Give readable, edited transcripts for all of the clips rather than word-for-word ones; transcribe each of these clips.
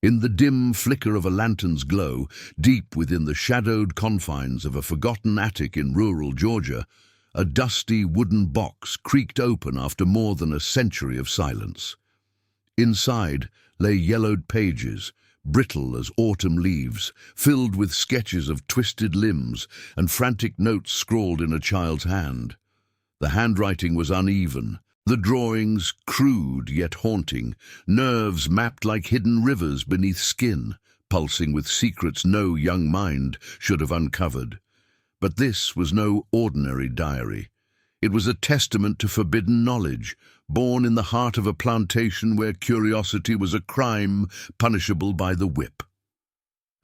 In the dim flicker of a lantern's glow, deep within the shadowed confines of a forgotten attic in rural Georgia, a dusty wooden box creaked open after more than a century of silence. Inside lay yellowed pages, brittle as autumn leaves, filled with sketches of twisted limbs and frantic notes scrawled in a child's hand. The handwriting was uneven, the drawings crude yet haunting, nerves mapped like hidden rivers beneath skin, pulsing with secrets no young mind should have uncovered. But this was no ordinary diary. It was a testament to forbidden knowledge, born in the heart of a plantation where curiosity was a crime punishable by the whip.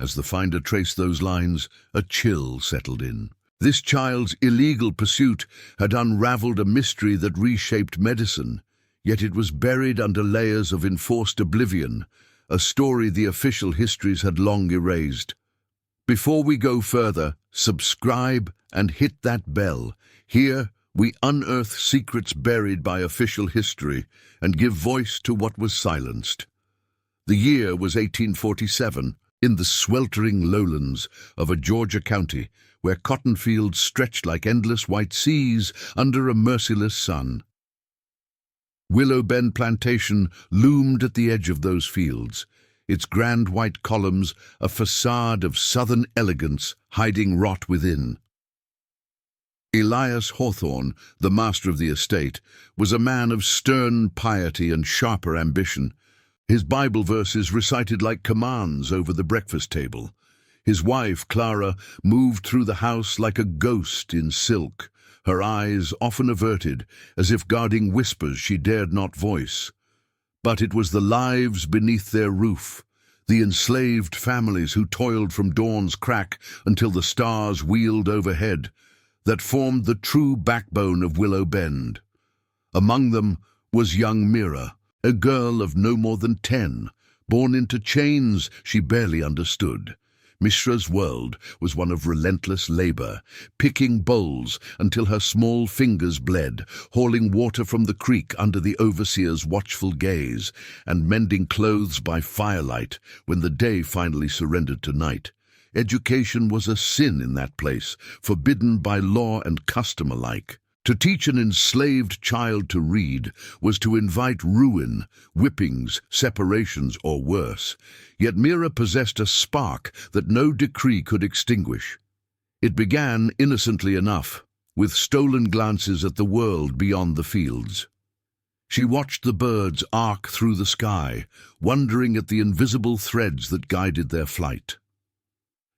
As the finder traced those lines, a chill settled in. This child's illegal pursuit had unraveled a mystery that reshaped medicine, yet it was buried under layers of enforced oblivion, a story the official histories had long erased. Before we go further, subscribe and hit that bell. Here, we unearth secrets buried by official history and give voice to what was silenced. The year was 1847, in the sweltering lowlands of a Georgia county, where cotton fields stretched like endless white seas under a merciless sun. Willow Bend Plantation loomed at the edge of those fields, its grand white columns a facade of southern elegance hiding rot within. Elias Hawthorne, the master of the estate, was a man of stern piety and sharper ambition. His Bible verses recited like commands over the breakfast table. His wife, Clara, moved through the house like a ghost in silk, her eyes often averted, as if guarding whispers she dared not voice. But it was the lives beneath their roof, the enslaved families who toiled from dawn's crack until the stars wheeled overhead, that formed the true backbone of Willow Bend. Among them was young Mira, a girl of no more than 10, born into chains she barely understood. Mishra's world was one of relentless labor, picking bowls until her small fingers bled, hauling water from the creek under the overseer's watchful gaze, and mending clothes by firelight when the day finally surrendered to night. Education was a sin in that place, forbidden by law and custom alike. To teach an enslaved child to read was to invite ruin, whippings, separations, or worse. Yet Mira possessed a spark that no decree could extinguish. It began innocently enough, with stolen glances at the world beyond the fields. She watched the birds arc through the sky, wondering at the invisible threads that guided their flight.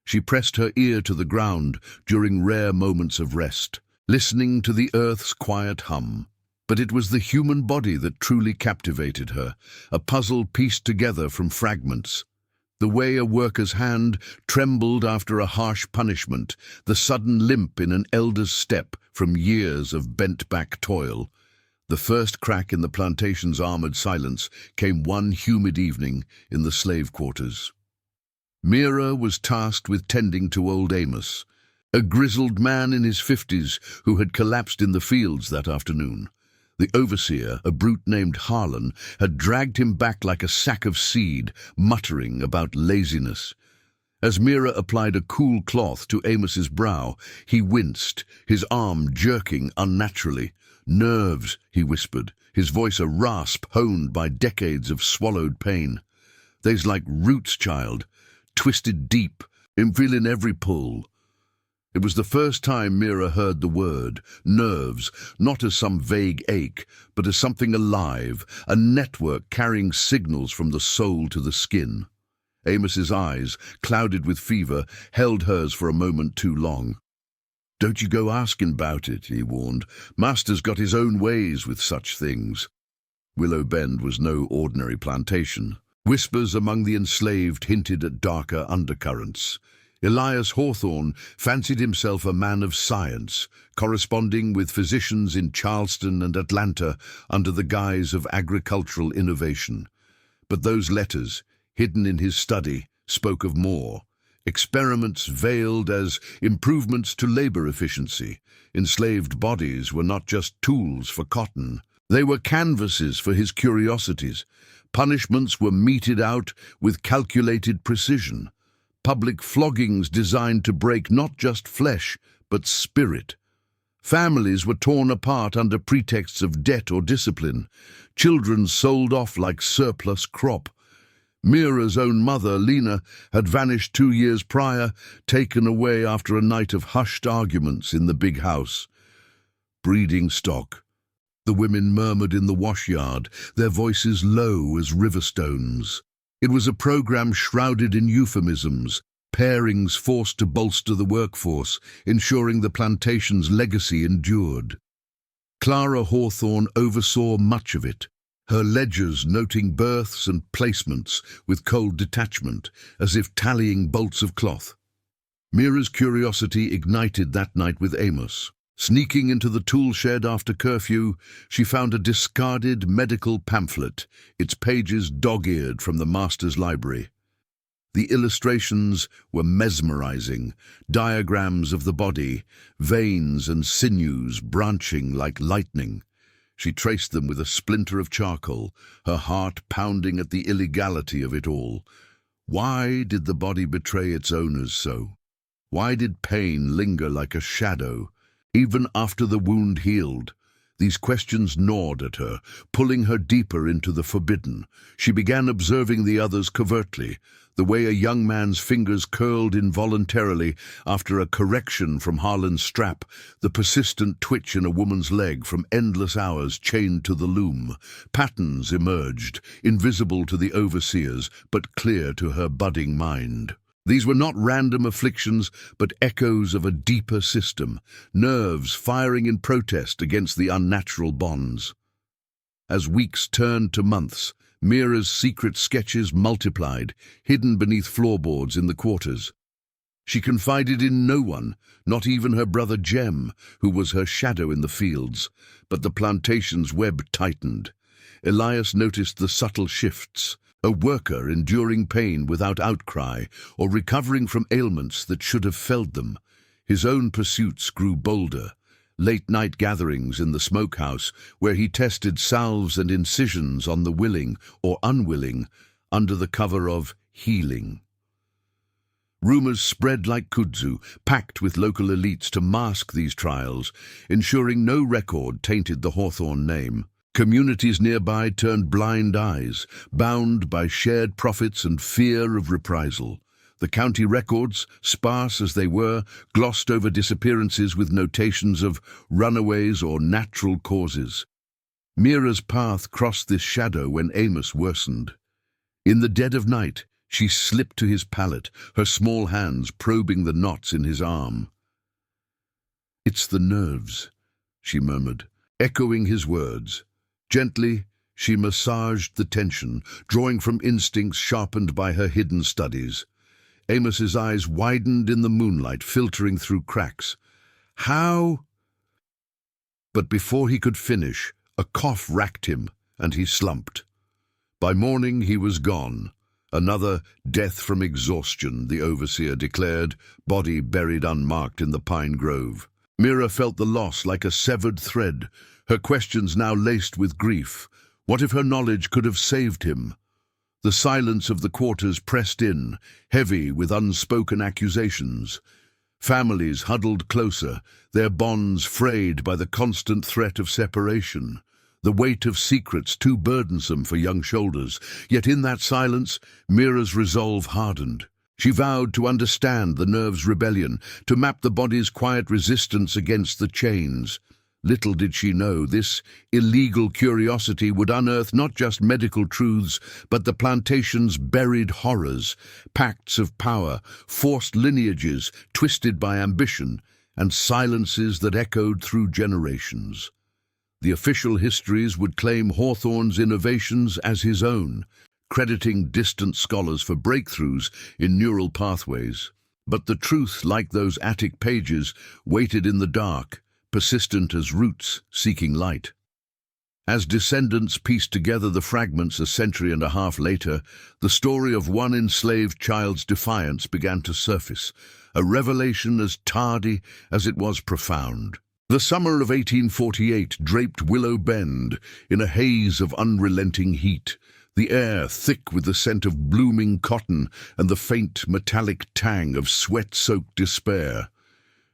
She pressed her ear to the ground during rare moments of rest, listening to the earth's quiet hum. But it was the human body that truly captivated her, a puzzle pieced together from fragments. The way a worker's hand trembled after a harsh punishment, the sudden limp in an elder's step from years of bent-back toil. The first crack in the plantation's armored silence came one humid evening in the slave quarters. Mira was tasked with tending to old Amos, a grizzled man in his 50s who had collapsed in the fields that afternoon. The overseer, a brute named Harlan, had dragged him back like a sack of seed, muttering about laziness. As Mira applied a cool cloth to Amos's brow, he winced, his arm jerking unnaturally. "Nerves," he whispered, his voice a rasp honed by decades of swallowed pain. "They's like roots, child, twisted deep, I'm feeling every pull." It was the first time Mira heard the word, nerves, not as some vague ache, but as something alive, a network carrying signals from the soul to the skin. Amos's eyes, clouded with fever, held hers for a moment too long. "Don't you go asking about it," he warned. "Master's got his own ways with such things." Willow Bend was no ordinary plantation. Whispers among the enslaved hinted at darker undercurrents. Elias Hawthorne fancied himself a man of science, corresponding with physicians in Charleston and Atlanta under the guise of agricultural innovation. But those letters, hidden in his study, spoke of more. Experiments veiled as improvements to labor efficiency. Enslaved bodies were not just tools for cotton. They were canvases for his curiosities. Punishments were meted out with calculated precision. Public floggings designed to break not just flesh, but spirit. Families were torn apart under pretexts of debt or discipline. Children sold off like surplus crop. Mira's own mother, Lena, had vanished 2 years prior, taken away after a night of hushed arguments in the big house. Breeding stock. The women murmured in the washyard, their voices low as river stones. It was a program shrouded in euphemisms, pairings forced to bolster the workforce, ensuring the plantation's legacy endured. Clara Hawthorne oversaw much of it, her ledgers noting births and placements with cold detachment, as if tallying bolts of cloth. Mira's curiosity ignited that night with Amos. Sneaking into the tool shed after curfew, she found a discarded medical pamphlet, its pages dog-eared from the master's library. The illustrations were mesmerizing, diagrams of the body, veins and sinews branching like lightning. She traced them with a splinter of charcoal, her heart pounding at the illegality of it all. Why did the body betray its owners so? Why did pain linger like a shadow, even after the wound healed? These questions gnawed at her, pulling her deeper into the forbidden. She began observing the others covertly, the way a young man's fingers curled involuntarily after a correction from Harlan's strap, the persistent twitch in a woman's leg from endless hours chained to the loom. Patterns emerged, invisible to the overseers, but clear to her budding mind. These were not random afflictions, but echoes of a deeper system, nerves firing in protest against the unnatural bonds. As weeks turned to months, Mira's secret sketches multiplied, hidden beneath floorboards in the quarters. She confided in no one, not even her brother Jem, who was her shadow in the fields, but the plantation's web tightened. Elias noticed the subtle shifts, a worker enduring pain without outcry or recovering from ailments that should have felled them. His own pursuits grew bolder. Late-night gatherings in the smokehouse, where he tested salves and incisions on the willing or unwilling under the cover of healing. Rumors spread like kudzu, packed with local elites to mask these trials, ensuring no record tainted the Hawthorne name. Communities nearby turned blind eyes, bound by shared profits and fear of reprisal. The county records, sparse as they were, glossed over disappearances with notations of runaways or natural causes. Mira's path crossed this shadow when Amos worsened. In the dead of night, she slipped to his pallet, her small hands probing the knots in his arm. "It's the nerves," she murmured, echoing his words. Gently, she massaged the tension, drawing from instincts sharpened by her hidden studies. Amos's eyes widened in the moonlight, filtering through cracks. "How?" But before he could finish, a cough racked him, and he slumped. By morning he was gone. Another death from exhaustion, the overseer declared, body buried unmarked in the pine grove. Mira felt the loss like a severed thread, her questions now laced with grief. What if her knowledge could have saved him? The silence of the quarters pressed in, heavy with unspoken accusations. Families huddled closer, their bonds frayed by the constant threat of separation. The weight of secrets too burdensome for young shoulders. Yet in that silence, Mira's resolve hardened. She vowed to understand the nerve's rebellion, to map the body's quiet resistance against the chains. Little did she know this illegal curiosity would unearth not just medical truths, but the plantation's buried horrors, pacts of power, forced lineages twisted by ambition, and silences that echoed through generations. The official histories would claim Hawthorne's innovations as his own, crediting distant scholars for breakthroughs in neural pathways. But the truth, like those attic pages, waited in the dark, persistent as roots seeking light. As descendants pieced together the fragments a century and a half later, the story of one enslaved child's defiance began to surface, a revelation as tardy as it was profound. The summer of 1848 draped Willow Bend in a haze of unrelenting heat. the air thick with the scent of blooming cotton and the faint metallic tang of sweat-soaked despair.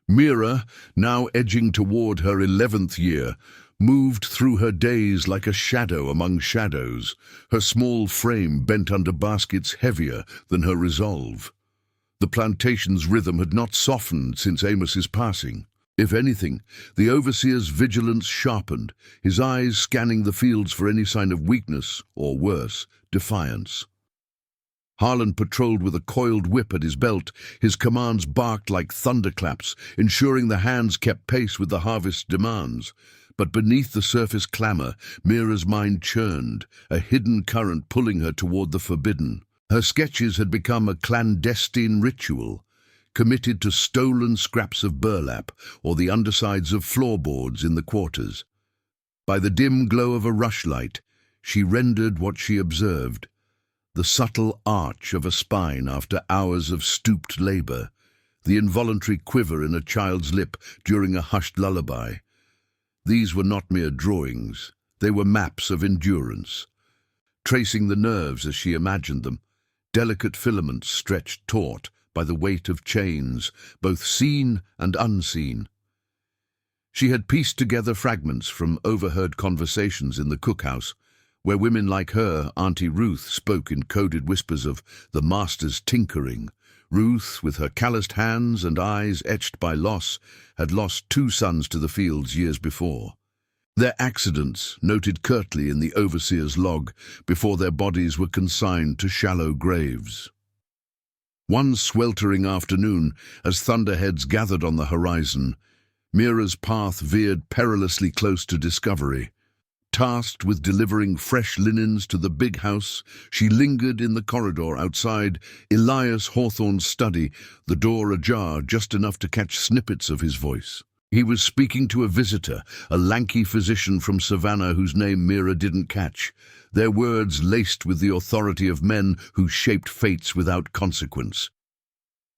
Mira, now edging toward her 11th year, moved through her days like a shadow among shadows, her small frame bent under baskets heavier than her resolve. The plantation's rhythm had not softened since Amos's passing. If anything, the overseer's vigilance sharpened, his eyes scanning the fields for any sign of weakness, or worse, defiance. Harlan patrolled with a coiled whip at his belt, his commands barked like thunderclaps, ensuring the hands kept pace with the harvest's demands. But beneath the surface clamor, Mira's mind churned, a hidden current pulling her toward the forbidden. Her sketches had become a clandestine ritual, committed to stolen scraps of burlap or the undersides of floorboards in the quarters. By the dim glow of a rushlight, she rendered what she observed, the subtle arch of a spine after hours of stooped labor, the involuntary quiver in a child's lip during a hushed lullaby. These were not mere drawings, they were maps of endurance, tracing the nerves as she imagined them, delicate filaments stretched taut by the weight of chains, both seen and unseen. She had pieced together fragments from overheard conversations in the cookhouse, where women like her, Auntie Ruth, spoke in coded whispers of the master's tinkering. Ruth, with her calloused hands and eyes etched by loss, had lost 2 sons to the fields years before. Their accidents, noted curtly in the overseer's log, before their bodies were consigned to shallow graves. One sweltering afternoon, as thunderheads gathered on the horizon, Mira's path veered perilously close to discovery. Tasked with delivering fresh linens to the big house, she lingered in the corridor outside Elias Hawthorne's study, the door ajar just enough to catch snippets of his voice. He was speaking to a visitor, a lanky physician from Savannah whose name Mira didn't catch, their words laced with the authority of men who shaped fates without consequence.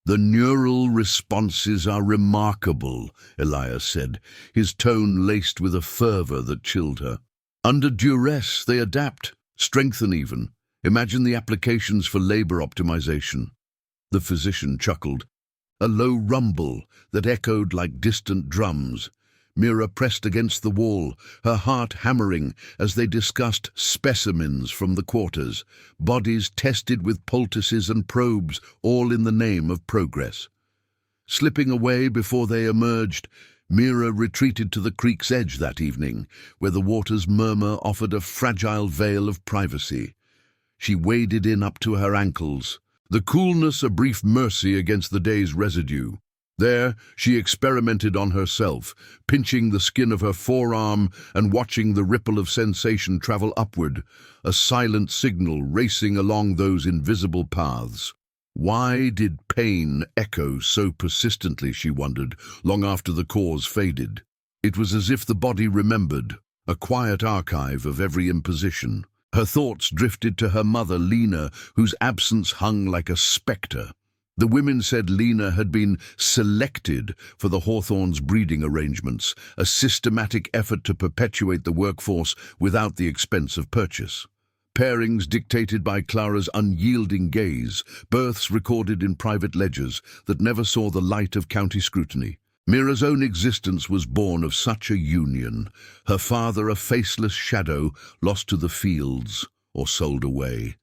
"The neural responses are remarkable," Elias said, his tone laced with a fervor that chilled her. "Under duress, they adapt, strengthen even. Imagine the applications for labor optimization." The physician chuckled. A low rumble that echoed like distant drums. Mira pressed against the wall, her heart hammering as they discussed specimens from the quarters, bodies tested with poultices and probes, all in the name of progress. Slipping away before they emerged, Mira retreated to the creek's edge that evening, where the water's murmur offered a fragile veil of privacy. She waded in up to her ankles, the coolness a brief mercy against the day's residue. There, she experimented on herself, pinching the skin of her forearm and watching the ripple of sensation travel upward, a silent signal racing along those invisible paths. Why did pain echo so persistently, she wondered, long after the cause faded? It was as if the body remembered, a quiet archive of every imposition. Her thoughts drifted to her mother, Lena, whose absence hung like a spectre. The women said Lena had been selected for the Hawthorns' breeding arrangements, a systematic effort to perpetuate the workforce without the expense of purchase. Pairings dictated by Clara's unyielding gaze, births recorded in private ledgers that never saw the light of county scrutiny. Mira's own existence was born of such a union, her father a faceless shadow lost to the fields or sold away.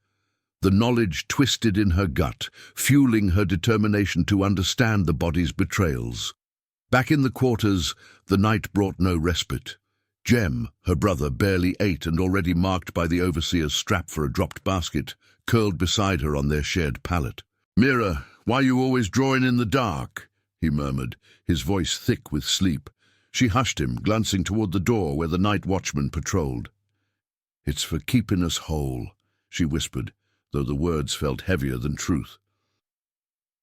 The knowledge twisted in her gut, fueling her determination to understand the body's betrayals. Back in the quarters, the night brought no respite. Jem, her brother, barely 8 and already marked by the overseer's strap for a dropped basket, curled beside her on their shared pallet. "Mira, why you always drawing in the dark?" he murmured, his voice thick with sleep. She hushed him, glancing toward the door where the night watchman patrolled. "It's for keeping us whole," she whispered, though the words felt heavier than truth.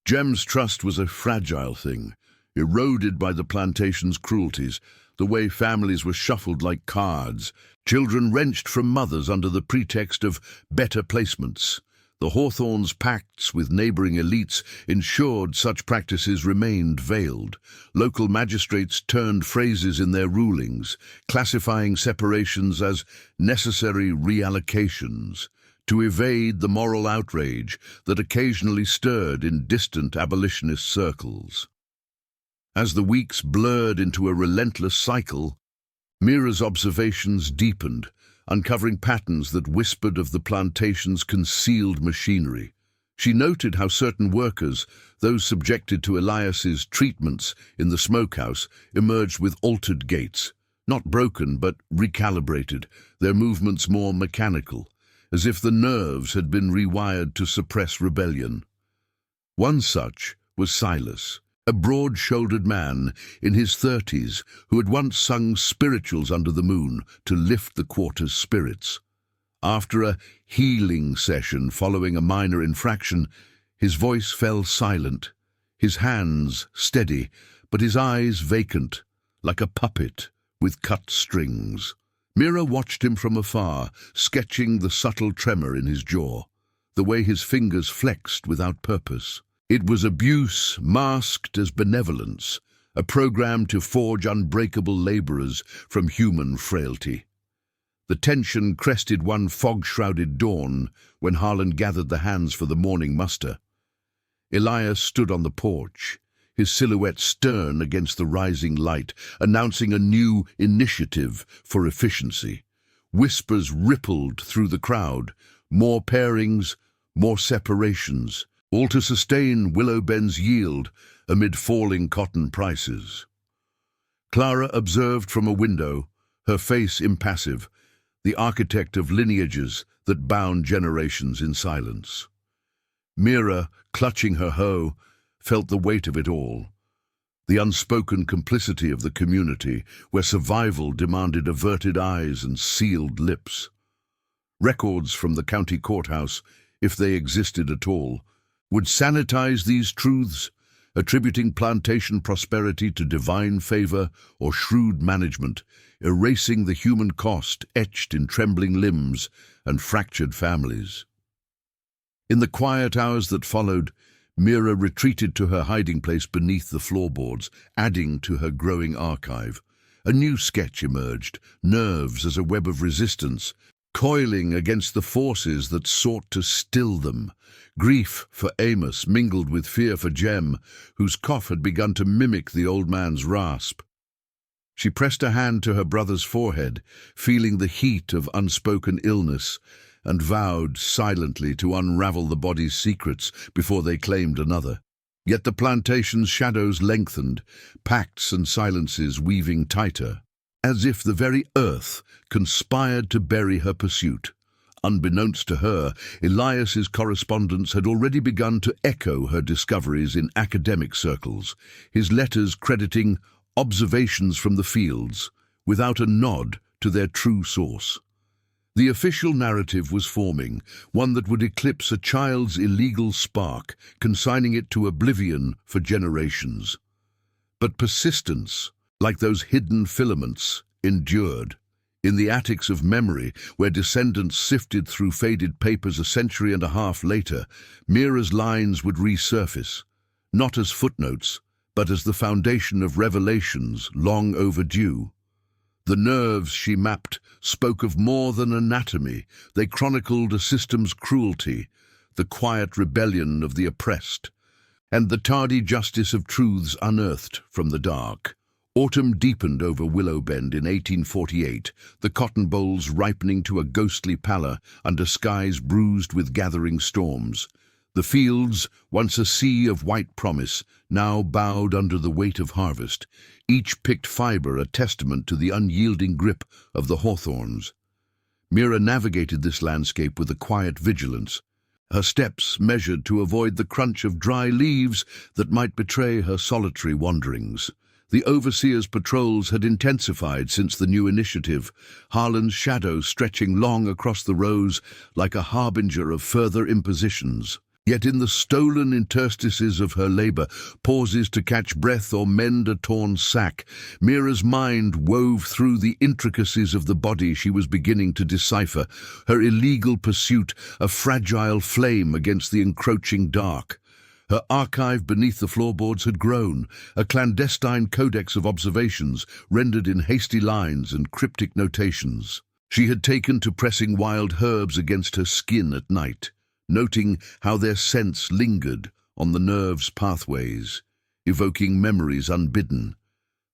Jem's trust was a fragile thing, eroded by the plantation's cruelties, the way families were shuffled like cards, children wrenched from mothers under the pretext of better placements. The Hawthorns' pacts with neighboring elites ensured such practices remained veiled. Local magistrates turned phrases in their rulings, classifying separations as necessary reallocations, to evade the moral outrage that occasionally stirred in distant abolitionist circles. As the weeks blurred into a relentless cycle, Mira's observations deepened, uncovering patterns that whispered of the plantation's concealed machinery. She noted how certain workers, those subjected to Elias's treatments in the smokehouse, emerged with altered gaits, not broken but recalibrated, their movements more mechanical, as if the nerves had been rewired to suppress rebellion. One such was Silas, a broad-shouldered man in his 30s who had once sung spirituals under the moon to lift the quarter's spirits. After a healing session following a minor infraction, his voice fell silent, his hands steady, but his eyes vacant, like a puppet with cut strings. Mira watched him from afar, sketching the subtle tremor in his jaw, the way his fingers flexed without purpose. It was abuse masked as benevolence, a program to forge unbreakable laborers from human frailty. The tension crested one fog-shrouded dawn when Harlan gathered the hands for the morning muster. Elias stood on the porch, his silhouette stern against the rising light, announcing a new initiative for efficiency. Whispers rippled through the crowd, more pairings, more separations, all to sustain Willow Bend's yield amid falling cotton prices. Clara observed from a window, her face impassive, the architect of lineages that bound generations in silence. Mira, clutching her hoe, felt the weight of it all, the unspoken complicity of the community where survival demanded averted eyes and sealed lips. Records from the county courthouse, if they existed at all, would sanitize these truths, attributing plantation prosperity to divine favor or shrewd management, erasing the human cost etched in trembling limbs and fractured families. In the quiet hours that followed, Mira retreated to her hiding place beneath the floorboards, adding to her growing archive. A new sketch emerged, nerves as a web of resistance, coiling against the forces that sought to still them. Grief for Amos mingled with fear for Jem, whose cough had begun to mimic the old man's rasp. She pressed a hand to her brother's forehead, feeling the heat of unspoken illness, and vowed silently to unravel the body's secrets before they claimed another. Yet the plantation's shadows lengthened, pacts and silences weaving tighter, as if the very earth conspired to bury her pursuit. Unbeknownst to her, Elias's correspondence had already begun to echo her discoveries in academic circles, his letters crediting observations from the fields, without a nod to their true source. The official narrative was forming, one that would eclipse a child's illegal spark, consigning it to oblivion for generations. But persistence, like those hidden filaments, endured. In the attics of memory, where descendants sifted through faded papers a century and a half later, Mira's lines would resurface, not as footnotes, but as the foundation of revelations long overdue. The nerves she mapped spoke of more than anatomy. They chronicled a system's cruelty, the quiet rebellion of the oppressed, and the tardy justice of truths unearthed from the dark. Autumn deepened over Willow Bend in 1848, the cotton bolls ripening to a ghostly pallor under skies bruised with gathering storms. The fields, once a sea of white promise, now bowed under the weight of harvest, each picked fiber a testament to the unyielding grip of the hawthorns. Mira navigated this landscape with a quiet vigilance, her steps measured to avoid the crunch of dry leaves that might betray her solitary wanderings. The overseer's patrols had intensified since the new initiative, Harlan's shadow stretching long across the rows like a harbinger of further impositions. Yet in the stolen interstices of her labor, pauses to catch breath or mend a torn sack, Mira's mind wove through the intricacies of the body she was beginning to decipher, her illegal pursuit a fragile flame against the encroaching dark. Her archive beneath the floorboards had grown, a clandestine codex of observations rendered in hasty lines and cryptic notations. She had taken to pressing wild herbs against her skin at night, noting how their scents lingered on the nerve's pathways, evoking memories unbidden,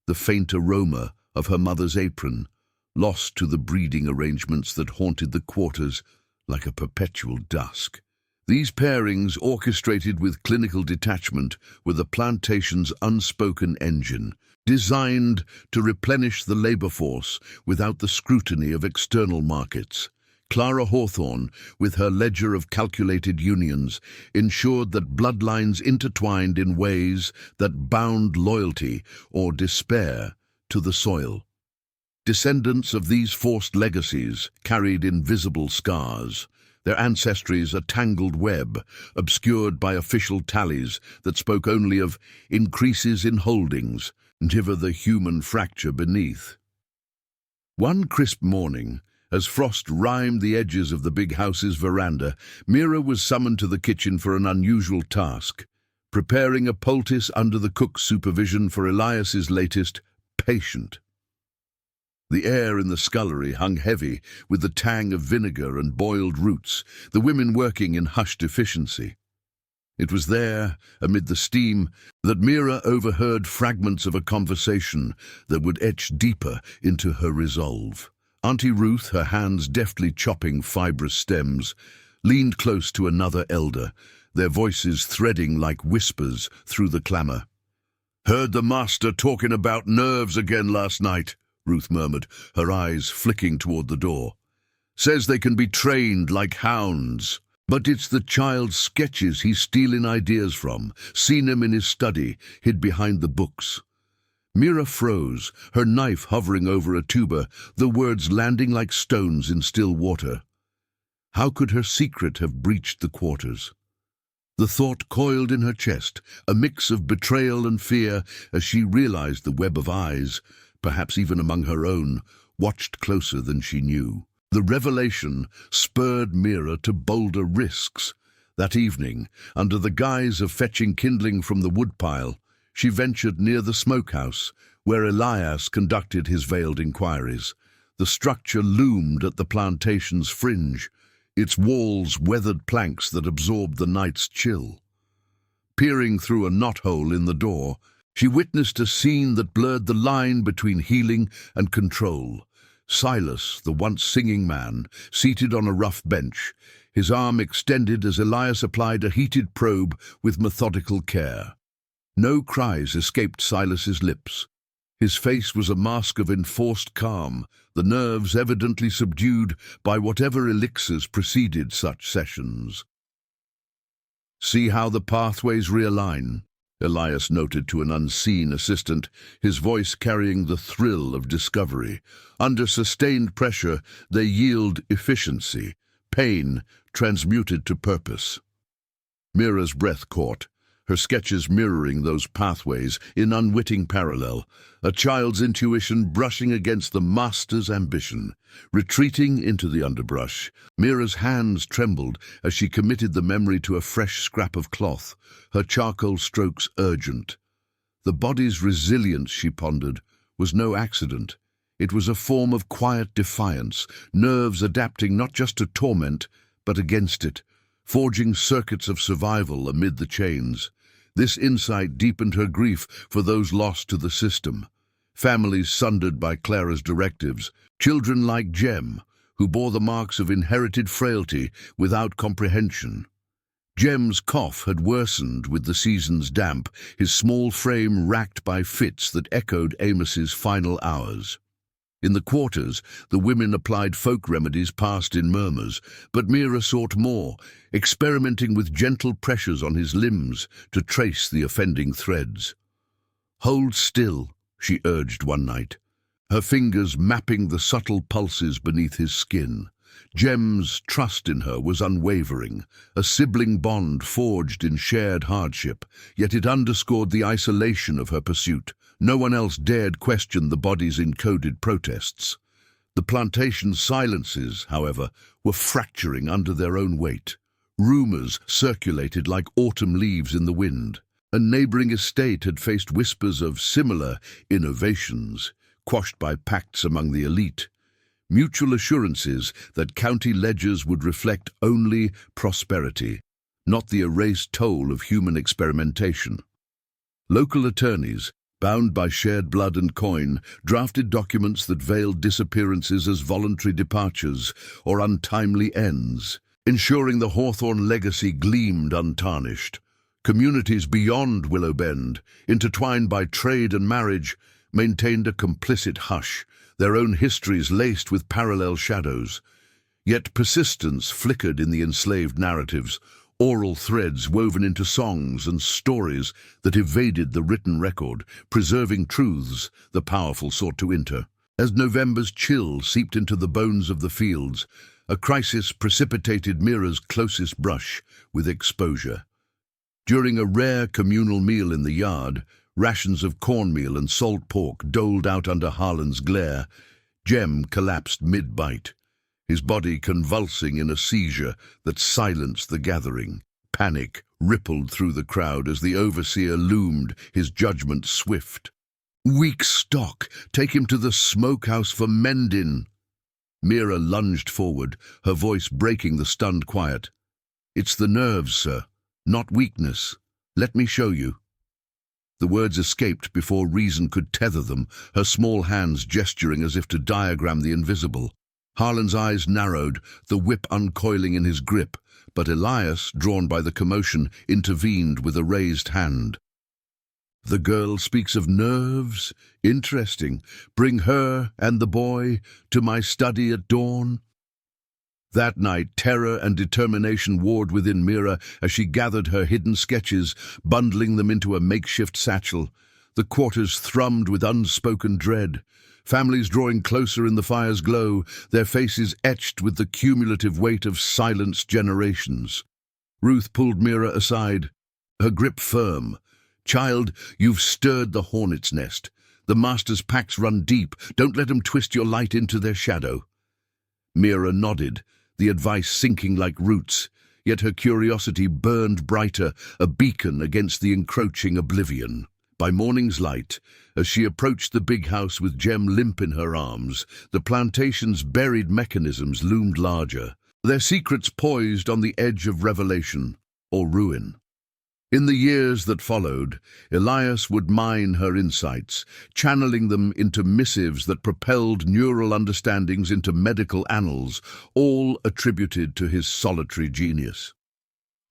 the faint aroma of her mother's apron, lost to the breeding arrangements that haunted the quarters like a perpetual dusk. These pairings, orchestrated with clinical detachment, were the plantation's unspoken engine, designed to replenish the labor force without the scrutiny of external markets. Clara Hawthorne, with her ledger of calculated unions, ensured that bloodlines intertwined in ways that bound loyalty or despair to the soil. Descendants of these forced legacies carried invisible scars, their ancestries a tangled web, obscured by official tallies that spoke only of increases in holdings, never the human fracture beneath. One crisp morning, as frost rimed the edges of the big house's veranda, Mira was summoned to the kitchen for an unusual task, preparing a poultice under the cook's supervision for Elias's latest patient. The air in the scullery hung heavy with the tang of vinegar and boiled roots, the women working in hushed efficiency. It was there, amid the steam, that Mira overheard fragments of a conversation that would etch deeper into her resolve. Auntie Ruth, her hands deftly chopping fibrous stems, leaned close to another elder, their voices threading like whispers through the clamor. "Heard the master talking about nerves again last night," Ruth murmured, her eyes flicking toward the door. "Says they can be trained like hounds. But it's the child's sketches he's stealing ideas from. Seen him in his study, hid behind the books." Mira froze, her knife hovering over a tuber, the words landing like stones in still water. How could her secret have breached the quarters? The thought coiled in her chest, a mix of betrayal and fear, as she realized the web of eyes, perhaps even among her own, watched closer than she knew. The revelation spurred Mira to bolder risks. That evening, under the guise of fetching kindling from the woodpile, she ventured near the smokehouse, where Elias conducted his veiled inquiries. The structure loomed at the plantation's fringe, its walls weathered planks that absorbed the night's chill. Peering through a knothole in the door, she witnessed a scene that blurred the line between healing and control. Silas, the once singing man, seated on a rough bench, his arm extended as Elias applied a heated probe with methodical care. No cries escaped Silas's lips. His face was a mask of enforced calm, the nerves evidently subdued by whatever elixirs preceded such sessions. "See how the pathways realign," Elias noted to an unseen assistant, his voice carrying the thrill of discovery. "Under sustained pressure, they yield efficiency, pain transmuted to purpose." Mira's breath caught, her sketches mirroring those pathways in unwitting parallel, a child's intuition brushing against the master's ambition. Retreating into the underbrush, Mira's hands trembled as she committed the memory to a fresh scrap of cloth, her charcoal strokes urgent. The body's resilience, she pondered, was no accident. It was a form of quiet defiance, nerves adapting not just to torment, but against it, forging circuits of survival amid the chains. This insight deepened her grief for those lost to the system. Families sundered by Clara's directives, children like Jem, who bore the marks of inherited frailty without comprehension. Jem's cough had worsened with the season's damp, his small frame racked by fits that echoed Amos's final hours. In the quarters, the women applied folk remedies passed in murmurs, but Mira sought more, experimenting with gentle pressures on his limbs to trace the offending threads. "Hold still," she urged one night, her fingers mapping the subtle pulses beneath his skin. Jem's trust in her was unwavering, a sibling bond forged in shared hardship, yet it underscored the isolation of her pursuit. No one else dared question the body's encoded protests. The plantation's silences, however, were fracturing under their own weight. Rumors circulated like autumn leaves in the wind. A neighboring estate had faced whispers of similar innovations, quashed by pacts among the elite. mutual assurances that county ledgers would reflect only prosperity, not the erased toll of human experimentation. Local attorneys, bound by shared blood and coin, drafted documents that veiled disappearances as voluntary departures or untimely ends, ensuring the Hawthorne legacy gleamed untarnished. Communities beyond Willow Bend, intertwined by trade and marriage, maintained a complicit hush, their own histories laced with parallel shadows. Yet persistence flickered in the enslaved narratives, oral threads woven into songs and stories that evaded the written record, preserving truths the powerful sought to enter. As November's chill seeped into the bones of the fields, a crisis precipitated Mira's closest brush with exposure. During a rare communal meal in the yard, rations of cornmeal and salt pork doled out under Harlan's glare, Jem collapsed mid-bite, his body convulsing in a seizure that silenced the gathering. Panic rippled through the crowd as the overseer loomed, his judgment swift. "Weak stock! Take him to the smokehouse for mending!" Mira lunged forward, her voice breaking the stunned quiet. "It's the nerves, sir, not weakness. Let me show you." The words escaped before reason could tether them, her small hands gesturing as if to diagram the invisible. Harlan's eyes narrowed, the whip uncoiling in his grip, but Elias, drawn by the commotion, intervened with a raised hand. "The girl speaks of nerves? Interesting. Bring her and the boy to my study at dawn." That night, terror and determination warred within Mira as she gathered her hidden sketches, bundling them into a makeshift satchel. The quarters thrummed with unspoken dread. Families drawing closer in the fire's glow, their faces etched with the cumulative weight of silenced generations. Ruth pulled Mira aside, her grip firm. "Child, you've stirred the hornet's nest. The Master's packs run deep. Don't let them twist your light into their shadow." Mira nodded, the advice sinking like roots, yet her curiosity burned brighter, a beacon against the encroaching oblivion. By morning's light, as she approached the big house with Jem limp in her arms, the plantation's buried mechanisms loomed larger, their secrets poised on the edge of revelation or ruin. In the years that followed, Elias would mine her insights, channeling them into missives that propelled neural understandings into medical annals, all attributed to his solitary genius.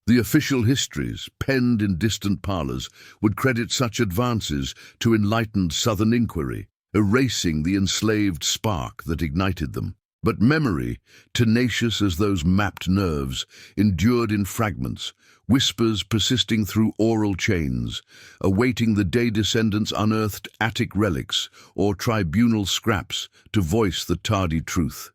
The official histories, penned in distant parlors, would credit such advances to enlightened Southern inquiry, erasing the enslaved spark that ignited them. But memory, tenacious as those mapped nerves, endured in fragments, whispers persisting through oral chains, awaiting the day descendants unearthed attic relics or tribunal scraps to voice the tardy truth.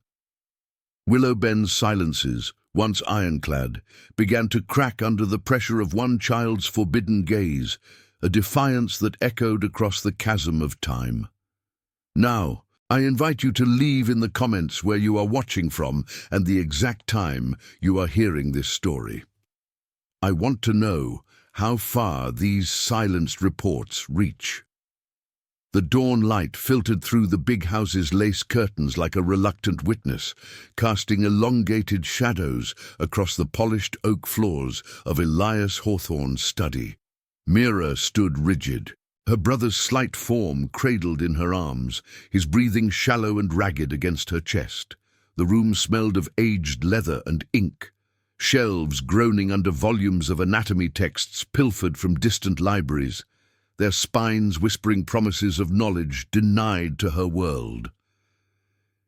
Willow Bend's silences, once ironclad, began to crack under the pressure of one child's forbidden gaze, a defiance that echoed across the chasm of time. Now, I invite you to leave in the comments where you are watching from and the exact time you are hearing this story. I want to know how far these silenced reports reach. The dawn light filtered through the big house's lace curtains like a reluctant witness, casting elongated shadows across the polished oak floors of Elias Hawthorne's study. Mira stood rigid, her brother's slight form cradled in her arms, his breathing shallow and ragged against her chest. The room smelled of aged leather and ink, shelves groaning under volumes of anatomy texts pilfered from distant libraries, their spines whispering promises of knowledge denied to her world.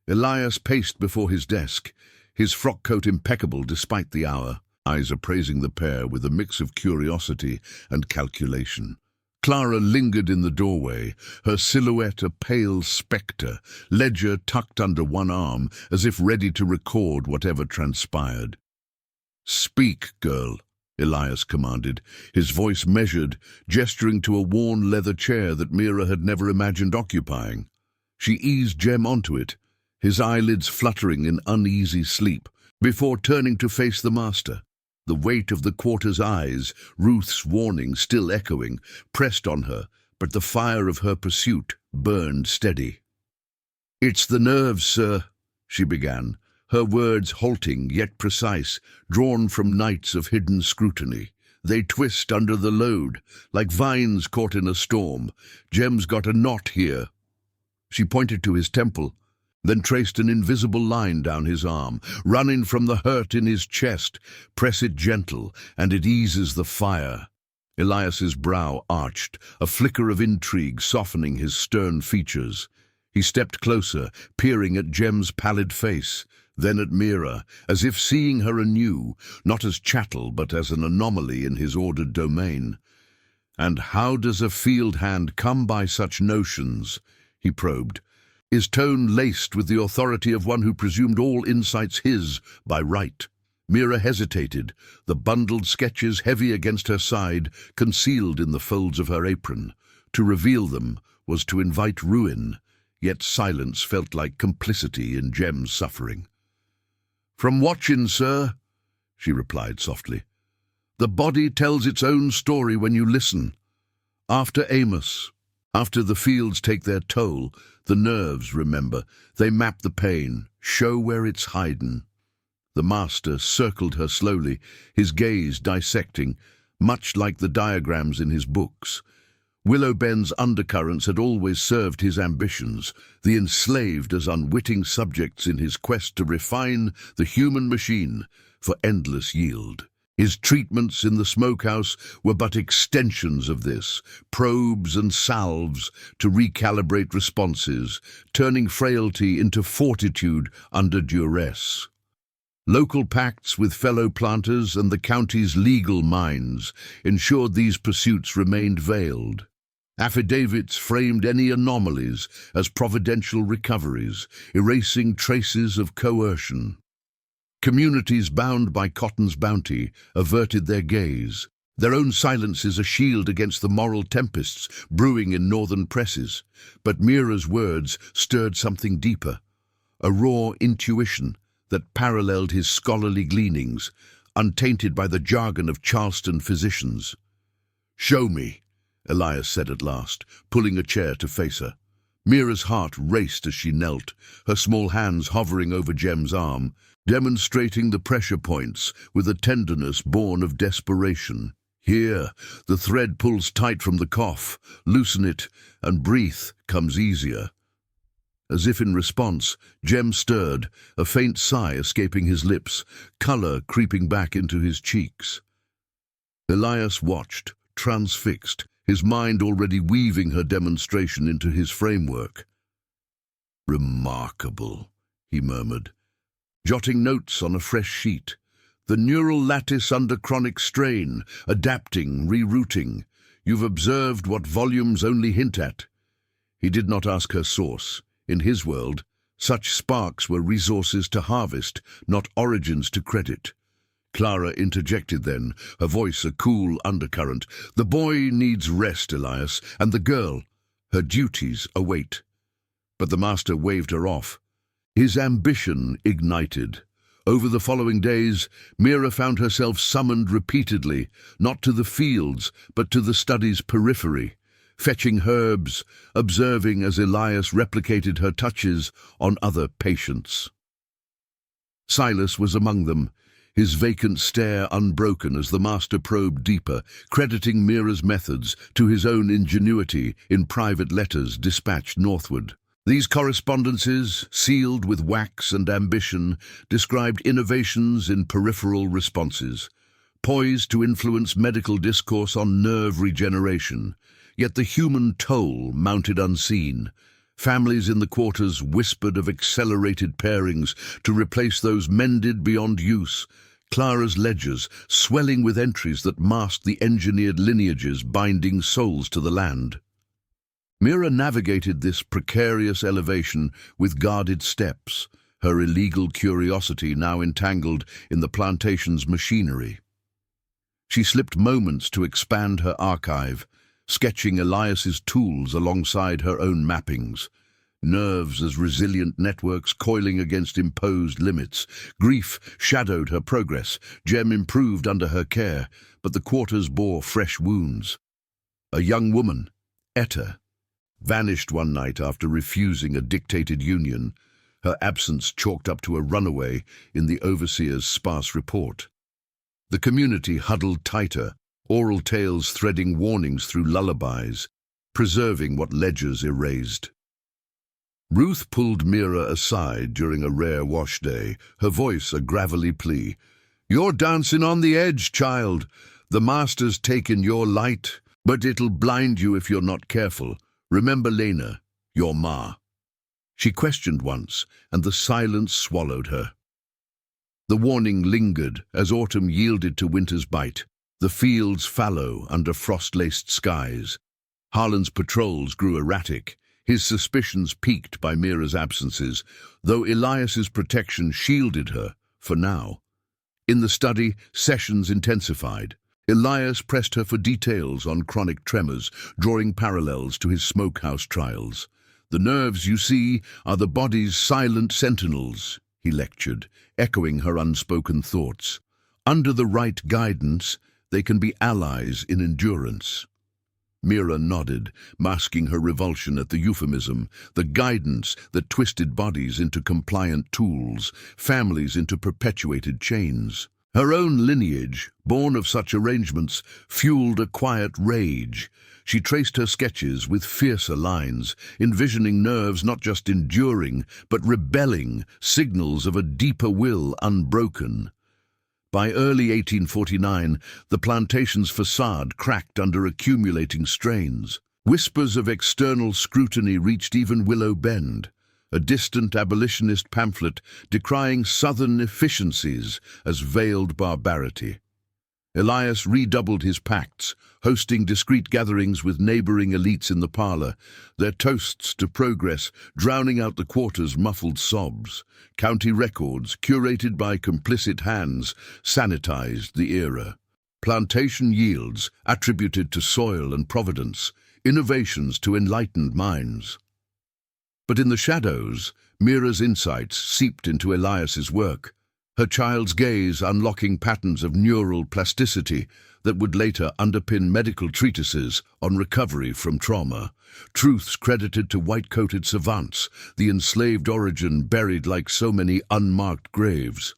Elias paced before his desk, his frock coat impeccable despite the hour, eyes appraising the pair with a mix of curiosity and calculation. Clara lingered in the doorway, her silhouette a pale spectre, ledger tucked under one arm, as if ready to record whatever transpired. "Speak, girl," Elias commanded, his voice measured, gesturing to a worn leather chair that Mira had never imagined occupying. She eased Jem onto it, his eyelids fluttering in uneasy sleep, before turning to face the master. The weight of the quarter's eyes, Ruth's warning still echoing, pressed on her, but the fire of her pursuit burned steady. "It's the nerves, sir," she began, her words halting yet precise, drawn from nights of hidden scrutiny. They twist under the load, like vines caught in a storm. Jem's got a knot here. She pointed to his temple, then traced an invisible line down his arm. Running from the hurt in his chest, press it gentle, and it eases the fire. Elias's brow arched, a flicker of intrigue softening his stern features. He stepped closer, peering at Jem's pallid face, then at Mira, as if seeing her anew, not as chattel but as an anomaly in his ordered domain. "And how does a field hand come by such notions?" he probed, his tone laced with the authority of one who presumed all insights his by right. Mira hesitated, the bundled sketches heavy against her side, concealed in the folds of her apron. To reveal them was to invite ruin, yet silence felt like complicity in Jem's suffering. "From watchin', sir," she replied softly. "The body tells its own story when you listen. After Amos, after the fields take their toll, the nerves remember. They map the pain, show where it's hidin'." The master circled her slowly, his gaze dissecting, much like the diagrams in his books. Willowben's undercurrents had always served his ambitions, the enslaved as unwitting subjects in his quest to refine the human machine for endless yield. His treatments in the smokehouse were but extensions of this, probes and salves to recalibrate responses, turning frailty into fortitude under duress. Local pacts with fellow planters and the county's legal minds ensured these pursuits remained veiled. Affidavits framed any anomalies as providential recoveries, erasing traces of coercion. Communities bound by cotton's bounty averted their gaze, their own silences a shield against the moral tempests brewing in northern presses. But Mira's words stirred something deeper, a raw intuition that paralleled his scholarly gleanings, untainted by the jargon of Charleston physicians. "Show me," Elias said at last, pulling a chair to face her. Mira's heart raced as she knelt, her small hands hovering over Jem's arm, demonstrating the pressure points with a tenderness born of desperation. "Here, the thread pulls tight from the cough. Loosen it, and breathe comes easier." As if in response, Jem stirred, a faint sigh escaping his lips, color creeping back into his cheeks. Elias watched, transfixed, his mind already weaving her demonstration into his framework. "Remarkable," he murmured, jotting notes on a fresh sheet. "The neural lattice under chronic strain, adapting, rerouting. You've observed what volumes only hint at." He did not ask her source. In his world, such sparks were resources to harvest, not origins to credit. Clara interjected then, her voice a cool undercurrent. "The boy needs rest, Elias, and the girl, her duties await." But the master waved her off. His ambition ignited. Over the following days, Mira found herself summoned repeatedly, not to the fields, but to the study's periphery, fetching herbs, observing as Elias replicated her touches on other patients. Silas was among them, his vacant stare unbroken as the master probed deeper, crediting Mira's methods to his own ingenuity in private letters dispatched northward. These correspondences, sealed with wax and ambition, described innovations in peripheral responses, poised to influence medical discourse on nerve regeneration. Yet the human toll mounted unseen. Families in the quarters whispered of accelerated pairings to replace those mended beyond use. Clara's ledgers swelling with entries that masked the engineered lineages binding souls to the land. Mira navigated this precarious elevation with guarded steps, her illegal curiosity now entangled in the plantation's machinery. She slipped moments to expand her archive, sketching Elias's tools alongside her own mappings. Nerves as resilient networks coiling against imposed limits. Grief shadowed her progress. Jem improved under her care, but the quarters bore fresh wounds. A young woman, Etta, vanished one night after refusing a dictated union. her absence chalked up to a runaway in the overseer's sparse report. The community huddled tighter, oral tales threading warnings through lullabies, preserving what ledgers erased. Ruth pulled Mira aside during a rare wash day, her voice a gravelly plea. "You're dancing on the edge, child. The master's taken your light, but it'll blind you if you're not careful. Remember Lena, your ma." She questioned once, and the silence swallowed her. The warning lingered as autumn yielded to winter's bite, the fields fallow under frost-laced skies. Harlan's patrols grew erratic, his suspicions piqued by Mira's absences, though Elias's protection shielded her, for now. In the study, sessions intensified. Elias pressed her for details on chronic tremors, drawing parallels to his smokehouse trials. "The nerves, you see, are the body's silent sentinels," he lectured, echoing her unspoken thoughts. "Under the right guidance, they can be allies in endurance." Mira nodded, masking her revulsion at the euphemism, the guidance that twisted bodies into compliant tools, families into perpetuated chains. Her own lineage, born of such arrangements, fueled a quiet rage. She traced her sketches with fiercer lines, envisioning nerves not just enduring, but rebelling, signals of a deeper will unbroken. By early 1849, the plantation's facade cracked under accumulating strains. Whispers of external scrutiny reached even Willow Bend, a distant abolitionist pamphlet decrying Southern efficiencies as veiled barbarity. Elias redoubled his pacts, hosting discreet gatherings with neighboring elites in the parlor, their toasts to progress drowning out the quarter's muffled sobs. County records, curated by complicit hands, sanitized the era. Plantation yields, attributed to soil and providence, innovations to enlightened minds. But in the shadows, Mira's insights seeped into Elias's work, her child's gaze unlocking patterns of neural plasticity that would later underpin medical treatises on recovery from trauma, truths credited to white-coated savants, the enslaved origin buried like so many unmarked graves.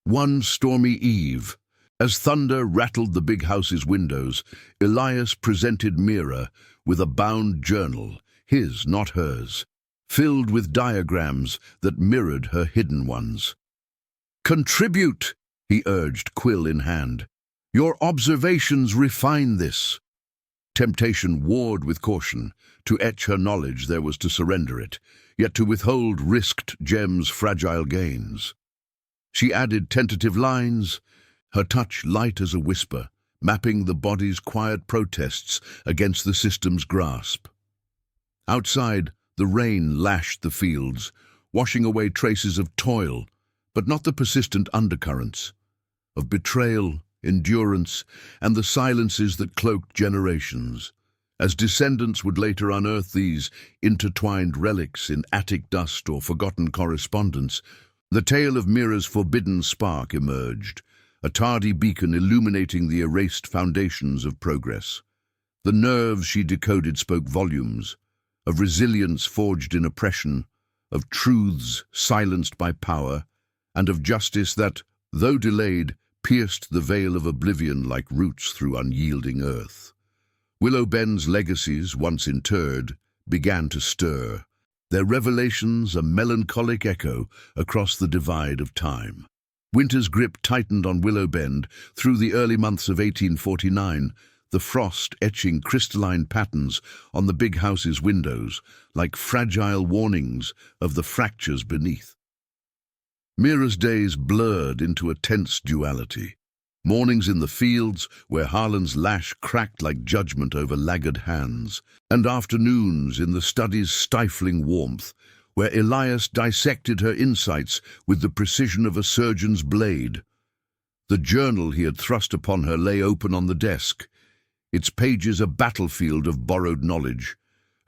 One stormy eve, as thunder rattled the big house's windows, Elias presented Mira with a bound journal, his, not hers, filled with diagrams that mirrored her hidden ones. "Contribute," he urged, quill in hand. "Your observations refine this." Temptation warred with caution. To etch her knowledge there was to surrender it, yet to withhold risked gems' fragile gains. She added tentative lines, her touch light as a whisper, mapping the body's quiet protests against the system's grasp. Outside, the rain lashed the fields, washing away traces of toil, but not the persistent undercurrents, of betrayal, endurance, and the silences that cloaked generations. As descendants would later unearth these intertwined relics in attic dust or forgotten correspondence, the tale of Mira's forbidden spark emerged, a tardy beacon illuminating the erased foundations of progress. The nerves she decoded spoke volumes, of resilience forged in oppression, of truths silenced by power, and of justice that, though delayed, pierced the veil of oblivion like roots through unyielding earth. Willow Bend's legacies, once interred, began to stir, their revelations a melancholic echo across the divide of time. Winter's grip tightened on Willow Bend through the early months of 1849, the frost etching crystalline patterns on the big house's windows, like fragile warnings of the fractures beneath. Mira's days blurred into a tense duality. Mornings in the fields, where Harlan's lash cracked like judgment over laggard hands, and afternoons in the study's stifling warmth, where Elias dissected her insights with the precision of a surgeon's blade. The journal he had thrust upon her lay open on the desk, its pages a battlefield of borrowed knowledge,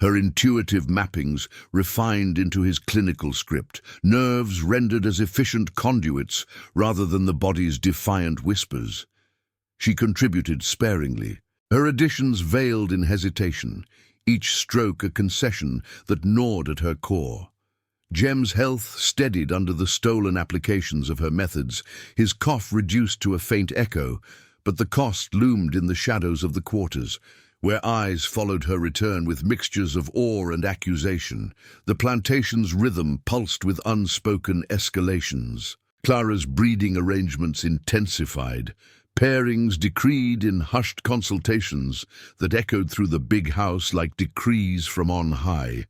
her intuitive mappings refined into his clinical script, nerves rendered as efficient conduits rather than the body's defiant whispers. She contributed sparingly, her additions veiled in hesitation, each stroke a concession that gnawed at her core. Jem's health steadied under the stolen applications of her methods, his cough reduced to a faint echo, but the cost loomed in the shadows of the quarters, where eyes followed her return with mixtures of awe and accusation. The plantation's rhythm pulsed with unspoken escalations. Clara's breeding arrangements intensified, pairings decreed in hushed consultations that echoed through the big house like decrees from on high.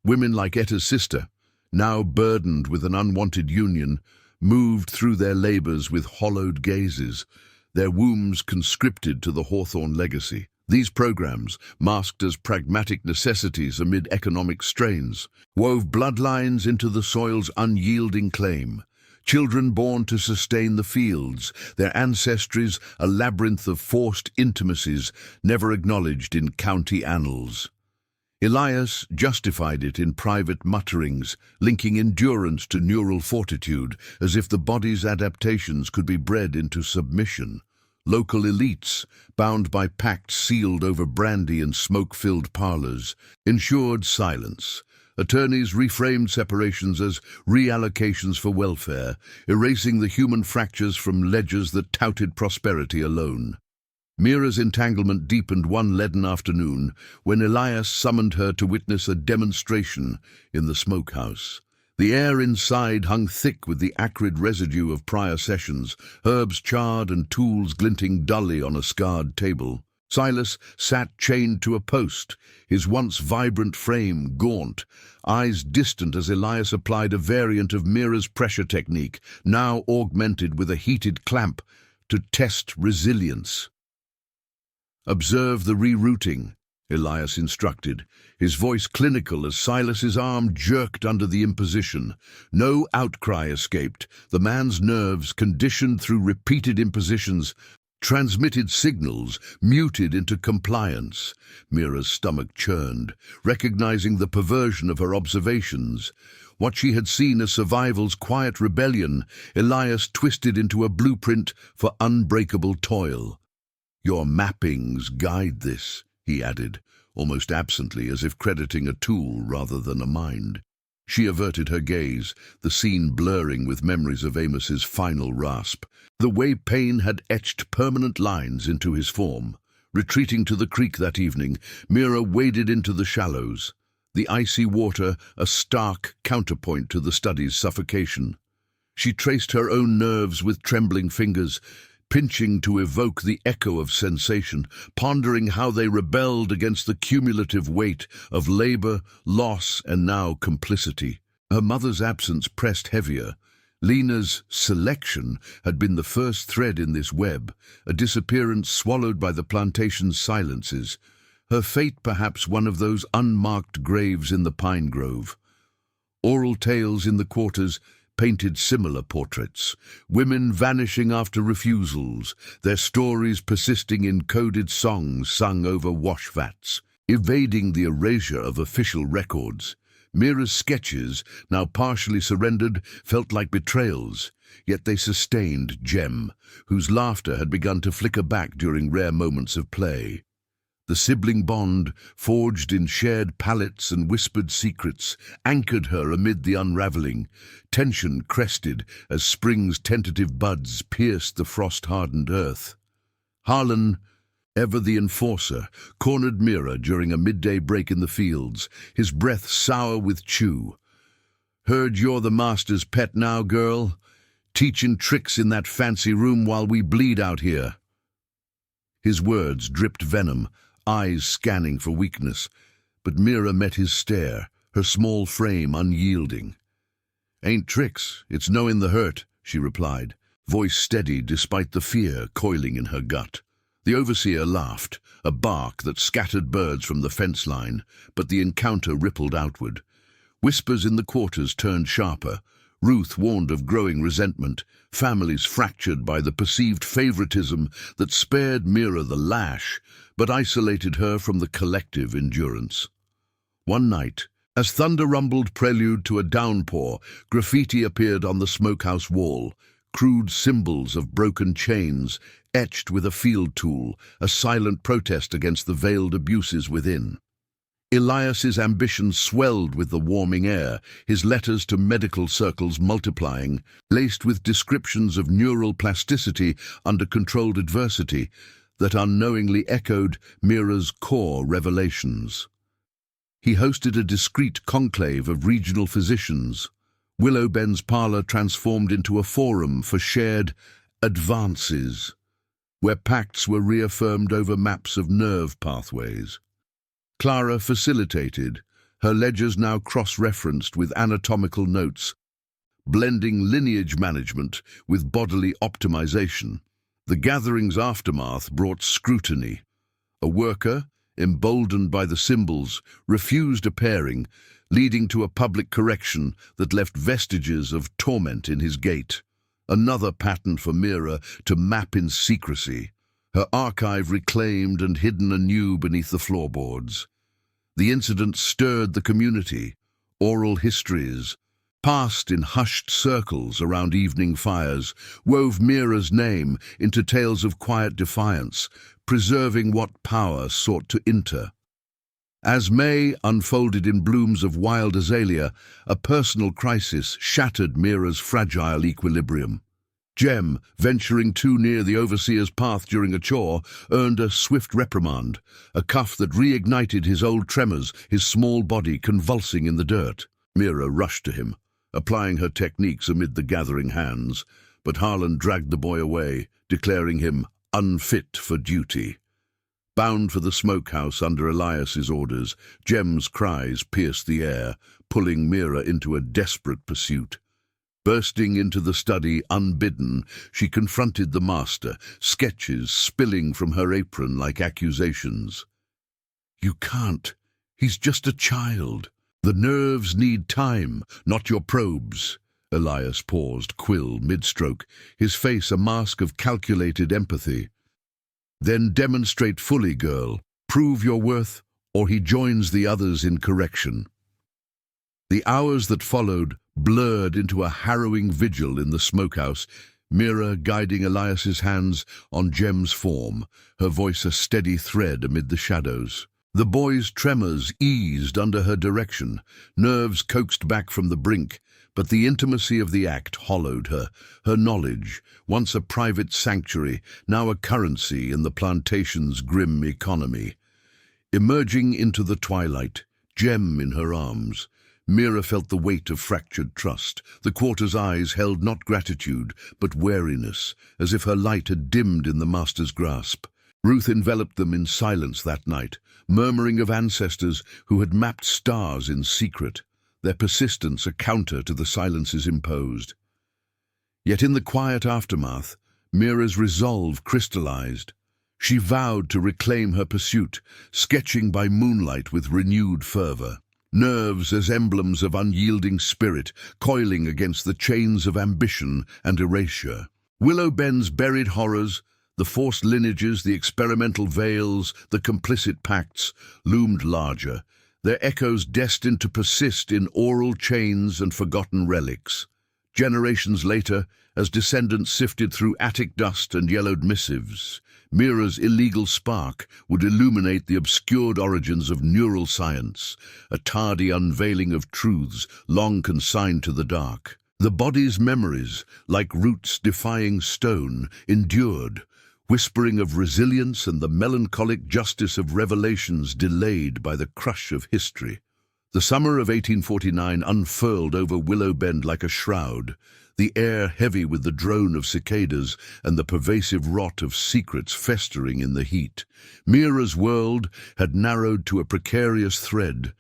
Women like Etta's sister, now burdened with an unwanted union, moved through their labors with hollowed gazes, their wombs conscripted to the Hawthorne legacy. These programs, masked as pragmatic necessities amid economic strains, wove bloodlines into the soil's unyielding claim. Children born to sustain the fields, their ancestries a labyrinth of forced intimacies never acknowledged in county annals. Elias justified it in private mutterings, linking endurance to neural fortitude, as if the body's adaptations could be bred into submission. Local elites, bound by pacts sealed over brandy and smoke-filled parlors, ensured silence. Attorneys reframed separations as reallocations for welfare, erasing the human fractures from ledgers that touted prosperity alone. Mira's entanglement deepened one leaden afternoon when Elias summoned her to witness a demonstration in the smokehouse. The air inside hung thick with the acrid residue of prior sessions, herbs charred and tools glinting dully on a scarred table. Silas sat chained to a post, his once vibrant frame gaunt, eyes distant as Elias applied a variant of Mira's pressure technique, now augmented with a heated clamp, to test resilience. "Observe the rerouting," Elias instructed, his voice clinical as Silas's arm jerked under the imposition. No outcry escaped. The man's nerves, conditioned through repeated impositions, transmitted signals, muted into compliance. Mira's stomach churned, recognizing the perversion of her observations. What she had seen as survival's quiet rebellion, Elias twisted into a blueprint for unbreakable toil. "Your mappings guide this," he added, almost absently, as if crediting a tool rather than a mind. She averted her gaze, the scene blurring with memories of Amos's final rasp. The way pain had etched permanent lines into his form. Retreating to the creek that evening, Mira waded into the shallows, the icy water a stark counterpoint to the study's suffocation. She traced her own nerves with trembling fingers, pinching to evoke the echo of sensation, pondering how they rebelled against the cumulative weight of labor, loss, and now complicity. Her mother's absence pressed heavier. Lena's selection had been the first thread in this web, a disappearance swallowed by the plantation's silences. Her fate perhaps one of those unmarked graves in the pine grove. Oral tales in the quarters painted similar portraits, women vanishing after refusals, their stories persisting in coded songs sung over wash vats, evading the erasure of official records. Mira's sketches, now partially surrendered, felt like betrayals, yet they sustained Jem, whose laughter had begun to flicker back during rare moments of play. The sibling bond, forged in shared palettes and whispered secrets, anchored her amid the unraveling. Tension crested as spring's tentative buds pierced the frost-hardened earth. Harlan, ever the enforcer, cornered Mira during a midday break in the fields, his breath sour with chew. "Heard you're the master's pet now, girl? Teaching tricks in that fancy room while we bleed out here." His words dripped venom, eyes scanning for weakness, but Mira met his stare, her small frame unyielding. "Ain't tricks, it's knowing the hurt," she replied, voice steady despite the fear coiling in her gut. The overseer laughed, a bark that scattered birds from the fence line, but the encounter rippled outward. Whispers in the quarters turned sharper. Ruth warned of growing resentment, families fractured by the perceived favoritism that spared Mira the lash, but isolated her from the collective endurance. One night, as thunder rumbled prelude to a downpour, graffiti appeared on the smokehouse wall, crude symbols of broken chains, etched with a field tool, a silent protest against the veiled abuses within. Elias's ambition swelled with the warming air, his letters to medical circles multiplying, laced with descriptions of neural plasticity under controlled adversity that unknowingly echoed Mira's core revelations. He hosted a discreet conclave of regional physicians. Willowbend's parlor transformed into a forum for shared advances, where pacts were reaffirmed over maps of nerve pathways. Clara facilitated, her ledgers now cross-referenced with anatomical notes, blending lineage management with bodily optimization. The gathering's aftermath brought scrutiny. A worker, emboldened by the symbols, refused a pairing, leading to a public correction that left vestiges of torment in his gait. Another pattern for Mira to map in secrecy, her archive reclaimed and hidden anew beneath the floorboards. The incident stirred the community. Oral histories, passed in hushed circles around evening fires, wove Mira's name into tales of quiet defiance, preserving what power sought to enter. As May unfolded in blooms of wild azalea, a personal crisis shattered Mira's fragile equilibrium. Jem, venturing too near the overseer's path during a chore, earned a swift reprimand, a cuff that reignited his old tremors, his small body convulsing in the dirt. Mira rushed to him, applying her techniques amid the gathering hands, but Harlan dragged the boy away, declaring him unfit for duty. Bound for the smokehouse under Elias's orders, Jem's cries pierced the air, pulling Mira into a desperate pursuit. Bursting into the study unbidden, she confronted the master, sketches spilling from her apron like accusations. "You can't. He's just a child. The nerves need time, not your probes." Elias paused, quill mid-stroke, his face a mask of calculated empathy. "Then demonstrate fully, girl. Prove your worth, or he joins the others in correction." The hours that followed blurred into a harrowing vigil in the smokehouse, Mira guiding Elias's hands on Jem's form, her voice a steady thread amid the shadows. The boy's tremors eased under her direction, nerves coaxed back from the brink, but the intimacy of the act hollowed her. Her knowledge, once a private sanctuary, now a currency in the plantation's grim economy. Emerging into the twilight, Jem in her arms, Mira felt the weight of fractured trust. The quarter's eyes held not gratitude, but wariness, as if her light had dimmed in the master's grasp. Ruth enveloped them in silence that night, murmuring of ancestors who had mapped stars in secret, their persistence a counter to the silences imposed. Yet in the quiet aftermath, Mira's resolve crystallized. She vowed to reclaim her pursuit, sketching by moonlight with renewed fervor. Nerves as emblems of unyielding spirit, coiling against the chains of ambition and erasure. Willowbend's buried horrors, the forced lineages, the experimental veils, the complicit pacts, loomed larger, their echoes destined to persist in oral chains and forgotten relics. Generations later, as descendants sifted through attic dust and yellowed missives, Mira's illegal spark would illuminate the obscured origins of neural science, a tardy unveiling of truths long consigned to the dark. The body's memories, like roots defying stone, endured, whispering of resilience and the melancholic justice of revelations delayed by the crush of history. The summer of 1849 unfurled over Willowbend like a shroud, the air heavy with the drone of cicadas and the pervasive rot of secrets festering in the heat. Mira's world had narrowed to a precarious thread,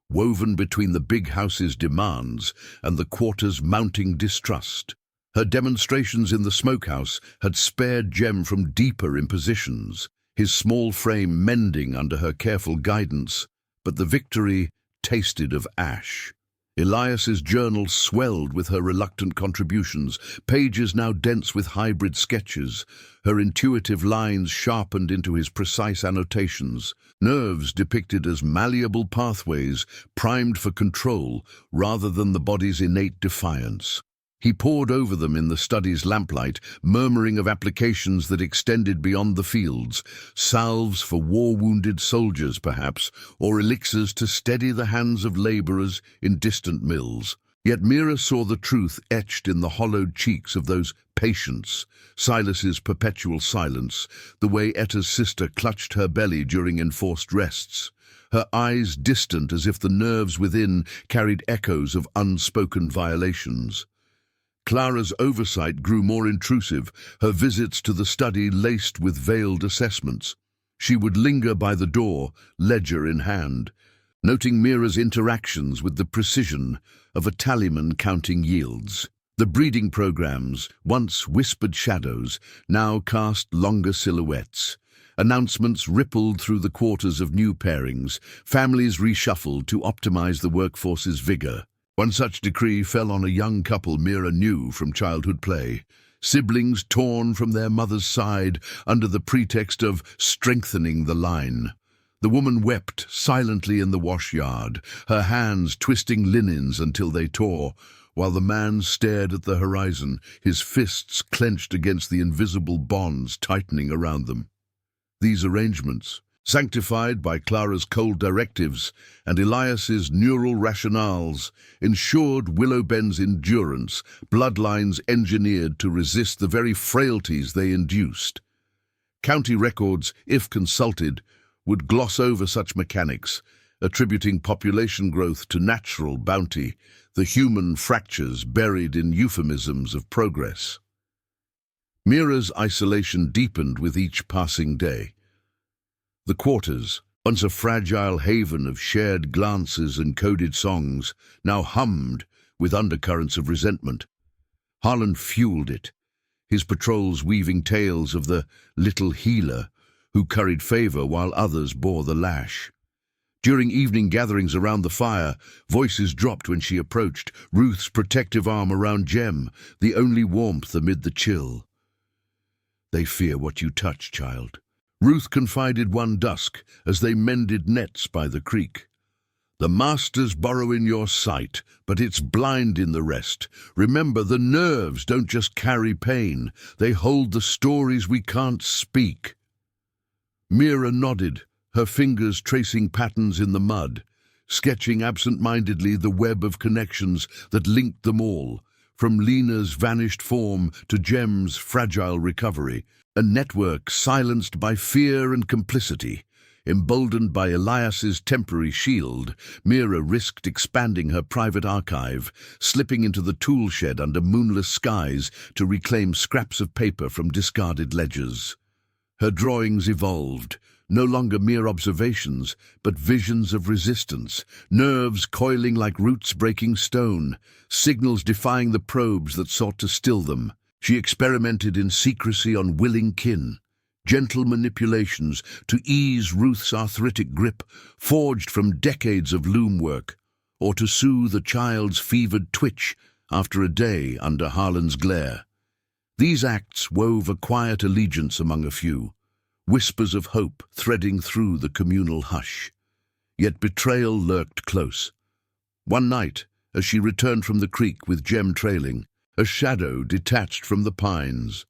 woven between the big house's demands and the quarter's mounting distrust. Her demonstrations in the smokehouse had spared Jem from deeper impositions, his small frame mending under her careful guidance, but the victory tasted of ash. Elias's journal swelled with her reluctant contributions, pages now dense with hybrid sketches, her intuitive lines sharpened into his precise annotations, nerves depicted as malleable pathways primed for control rather than the body's innate defiance. He pored over them in the study's lamplight, murmuring of applications that extended beyond the fields, salves for war-wounded soldiers, perhaps, or elixirs to steady the hands of labourers in distant mills. Yet Mira saw the truth etched in the hollowed cheeks of those patients, Silas's perpetual silence, the way Etta's sister clutched her belly during enforced rests, her eyes distant as if the nerves within carried echoes of unspoken violations. Clara's oversight grew more intrusive, her visits to the study laced with veiled assessments. She would linger by the door, ledger in hand, noting Mira's interactions with the precision of a tallyman counting yields. The breeding programs, once whispered shadows, now cast longer silhouettes. Announcements rippled through the quarters of new pairings, families reshuffled to optimize the workforce's vigor. One such decree fell on a young couple Mira knew from childhood play, siblings torn from their mother's side under the pretext of strengthening the line. The woman wept silently in the wash yard, her hands twisting linens until they tore, while the man stared at the horizon, his fists clenched against the invisible bonds tightening around them. These arrangements, sanctified by Clara's cold directives and Elias's neural rationales, ensured Willowben's endurance, bloodlines engineered to resist the very frailties they induced. County records, if consulted, would gloss over such mechanics, attributing population growth to natural bounty, the human fractures buried in euphemisms of progress. Mira's isolation deepened with each passing day. The quarters, once a fragile haven of shared glances and coded songs, now hummed with undercurrents of resentment. Harlan fueled it, his patrols weaving tales of the little healer who curried favor while others bore the lash. During evening gatherings around the fire, voices dropped when she approached, Ruth's protective arm around Jem, the only warmth amid the chill. "They fear what you touch, child," Ruth confided one dusk as they mended nets by the creek. "The masters burrow in your sight, but it's blind in the rest. Remember, the nerves don't just carry pain, they hold the stories we can't speak." Mira nodded, her fingers tracing patterns in the mud, sketching absent-mindedly the web of connections that linked them all, from Lena's vanished form to Jem's fragile recovery, a network silenced by fear and complicity. Emboldened by Elias's temporary shield, Mira risked expanding her private archive, slipping into the tool shed under moonless skies to reclaim scraps of paper from discarded ledgers. Her drawings evolved, no longer mere observations, but visions of resistance, nerves coiling like roots breaking stone, signals defying the probes that sought to still them. She experimented in secrecy on willing kin, gentle manipulations to ease Ruth's arthritic grip, forged from decades of loom work, or to soothe a child's fevered twitch after a day under Harlan's glare. These acts wove a quiet allegiance among a few, whispers of hope threading through the communal hush. Yet betrayal lurked close. One night, as she returned from the creek with Jem trailing, a shadow detached from the pines.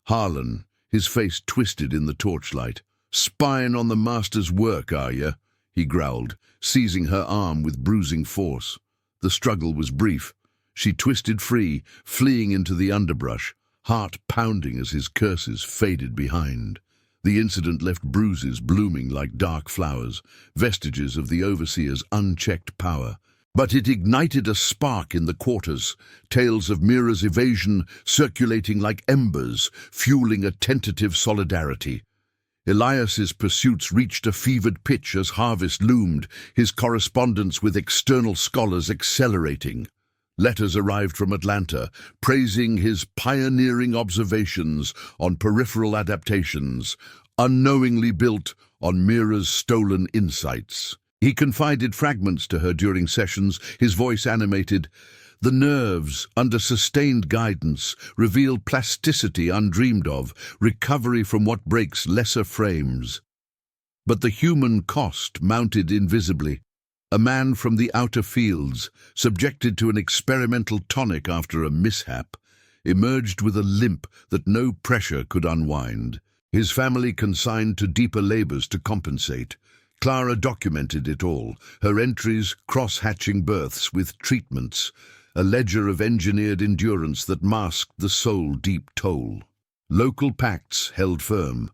Harlan, his face twisted in the torchlight. "Spying on the master's work, are you?" he growled, seizing her arm with bruising force. The struggle was brief. She twisted free, fleeing into the underbrush, heart pounding as his curses faded behind. The incident left bruises blooming like dark flowers, vestiges of the overseer's unchecked power. But it ignited a spark in the quarters, tales of Mira's evasion circulating like embers, fueling a tentative solidarity. Elias's pursuits reached a fevered pitch as harvest loomed, his correspondence with external scholars accelerating. Letters arrived from Atlanta, praising his pioneering observations on peripheral adaptations, unknowingly built on Mira's stolen insights. He confided fragments to her during sessions, his voice animated. The nerves, under sustained guidance, reveal plasticity undreamed of, recovery from what breaks lesser frames. But the human cost mounted invisibly. A man from the outer fields, subjected to an experimental tonic after a mishap, emerged with a limp that no pressure could unwind. His family consigned to deeper labors to compensate. Clara documented it all, her entries cross-hatching births with treatments, a ledger of engineered endurance that masked the soul-deep toll. Local pacts held firm,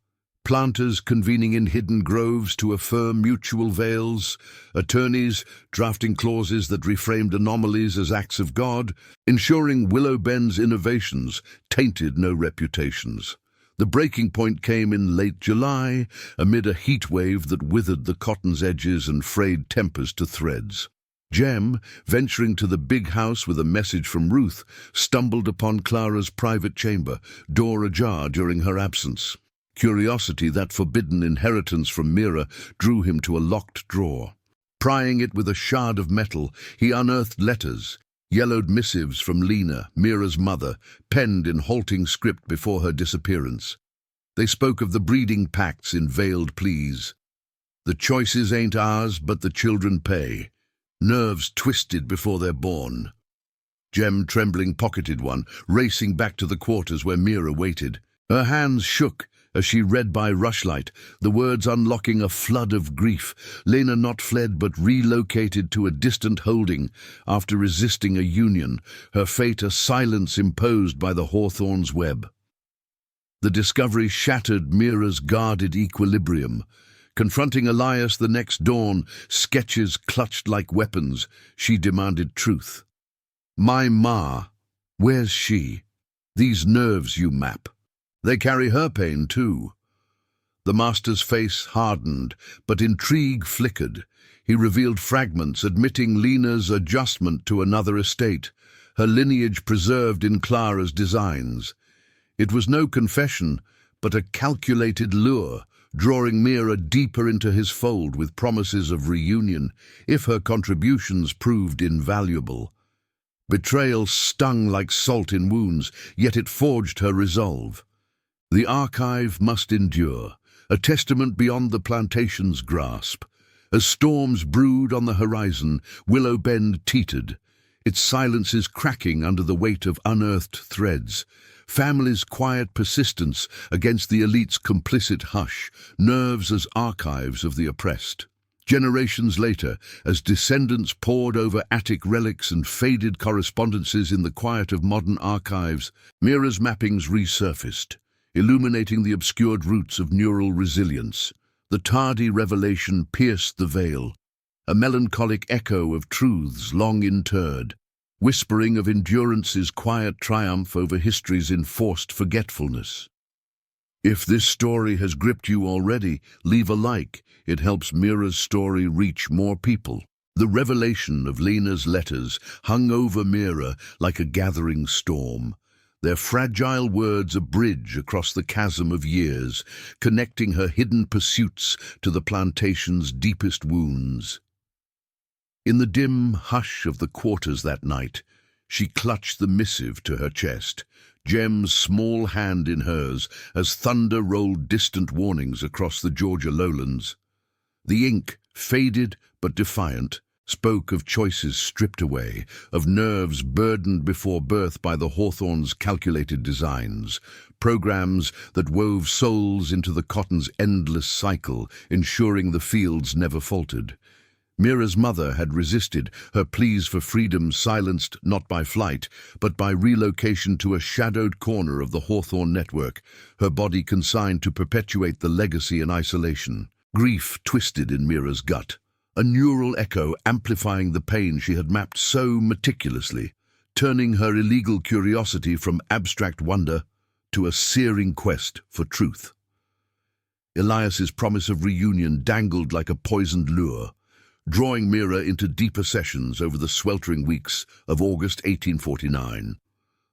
planters convening in hidden groves to affirm mutual veils, attorneys drafting clauses that reframed anomalies as acts of God, ensuring Willow Bend's innovations tainted no reputations. The breaking point came in late July, amid a heat wave that withered the cotton's edges and frayed tempers to threads. Jem, venturing to the big house with a message from Ruth, stumbled upon Clara's private chamber, door ajar during her absence. Curiosity, that forbidden inheritance from Mira, drew him to a locked drawer. Prying it with a shard of metal, he unearthed letters, yellowed missives from Lena, Mira's mother, penned in halting script before her disappearance. They spoke of the breeding pacts in veiled pleas. The choices ain't ours, but the children pay. Nerves twisted before they're born. Jem, trembling, pocketed one, racing back to the quarters where Mira waited. Her hands shook as she read by rushlight, the words unlocking a flood of grief. Lena not fled but relocated to a distant holding after resisting a union, her fate a silence imposed by the hawthorn's web. The discovery shattered Mira's guarded equilibrium. Confronting Elias the next dawn, sketches clutched like weapons, she demanded truth. My ma, where's she? These nerves you map. They carry her pain too. The master's face hardened, but intrigue flickered. He revealed fragments admitting Lena's adjustment to another estate, her lineage preserved in Clara's designs. It was no confession, but a calculated lure, drawing Mira deeper into his fold with promises of reunion if her contributions proved invaluable. Betrayal stung like salt in wounds, yet it forged her resolve. The archive must endure, a testament beyond the plantation's grasp. As storms brewed on the horizon, Willow Bend teetered, its silences cracking under the weight of unearthed threads. Families' quiet persistence against the elite's complicit hush, nerves as archives of the oppressed. Generations later, as descendants pored over attic relics and faded correspondences in the quiet of modern archives, Mira's mappings resurfaced, illuminating the obscured roots of neural resilience. The tardy revelation pierced the veil, a melancholic echo of truths long interred, whispering of endurance's quiet triumph over history's enforced forgetfulness. If this story has gripped you already, leave a like. It helps Mira's story reach more people. The revelation of Lena's letters hung over Mira like a gathering storm, their fragile words a bridge across the chasm of years, connecting her hidden pursuits to the plantation's deepest wounds. In the dim hush of the quarters that night, she clutched the missive to her chest, Jem's small hand in hers as thunder rolled distant warnings across the Georgia lowlands. The ink, faded but defiant, spoke of choices stripped away, of nerves burdened before birth by the hawthorn's calculated designs, programs that wove souls into the cotton's endless cycle, ensuring the fields never faltered. Mira's mother had resisted, her pleas for freedom silenced not by flight, but by relocation to a shadowed corner of the Hawthorne network, her body consigned to perpetuate the legacy in isolation. Grief twisted in Mira's gut, a neural echo amplifying the pain she had mapped so meticulously, turning her illegal curiosity from abstract wonder to a searing quest for truth. Elias's promise of reunion dangled like a poisoned lure, drawing Mira into deeper sessions over the sweltering weeks of August 1849.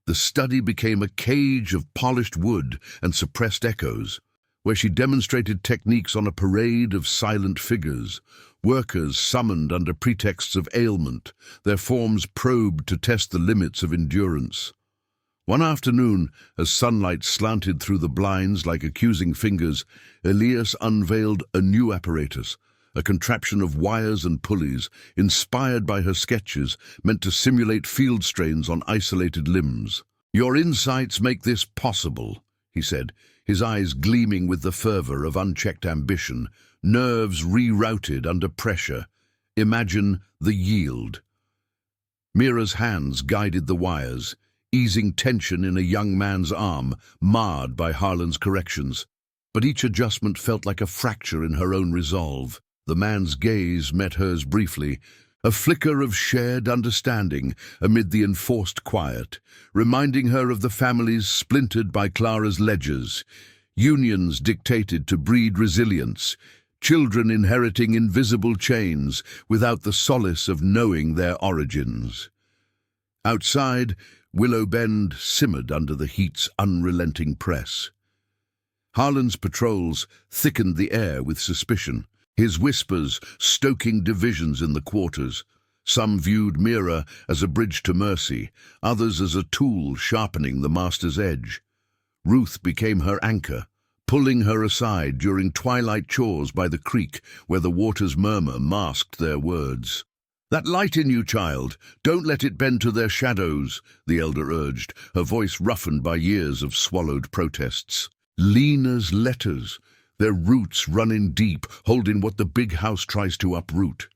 The study became a cage of polished wood and suppressed echoes, where she demonstrated techniques on a parade of silent figures, workers summoned under pretexts of ailment, their forms probed to test the limits of endurance. One afternoon, as sunlight slanted through the blinds like accusing fingers, Elias unveiled a new apparatus, a contraption of wires and pulleys, inspired by her sketches, meant to simulate field strains on isolated limbs. "Your insights make this possible," he said, his eyes gleaming with the fervor of unchecked ambition, nerves rerouted under pressure. "Imagine the yield." Mira's hands guided the wires, easing tension in a young man's arm, marred by Harlan's corrections. But each adjustment felt like a fracture in her own resolve. The man's gaze met hers briefly, a flicker of shared understanding amid the enforced quiet, reminding her of the families splintered by Clara's ledgers, unions dictated to breed resilience, children inheriting invisible chains without the solace of knowing their origins. Outside, Willow Bend simmered under the heat's unrelenting press. Harlan's patrols thickened the air with suspicion, his whispers stoking divisions in the quarters. Some viewed Mira as a bridge to mercy, others as a tool sharpening the master's edge. Ruth became her anchor, pulling her aside during twilight chores by the creek where the water's murmur masked their words. "That light in you, child, don't let it bend to their shadows," the elder urged, her voice roughened by years of swallowed protests. "Lena's letters, their roots running deep, holding what the big house tries to uproot."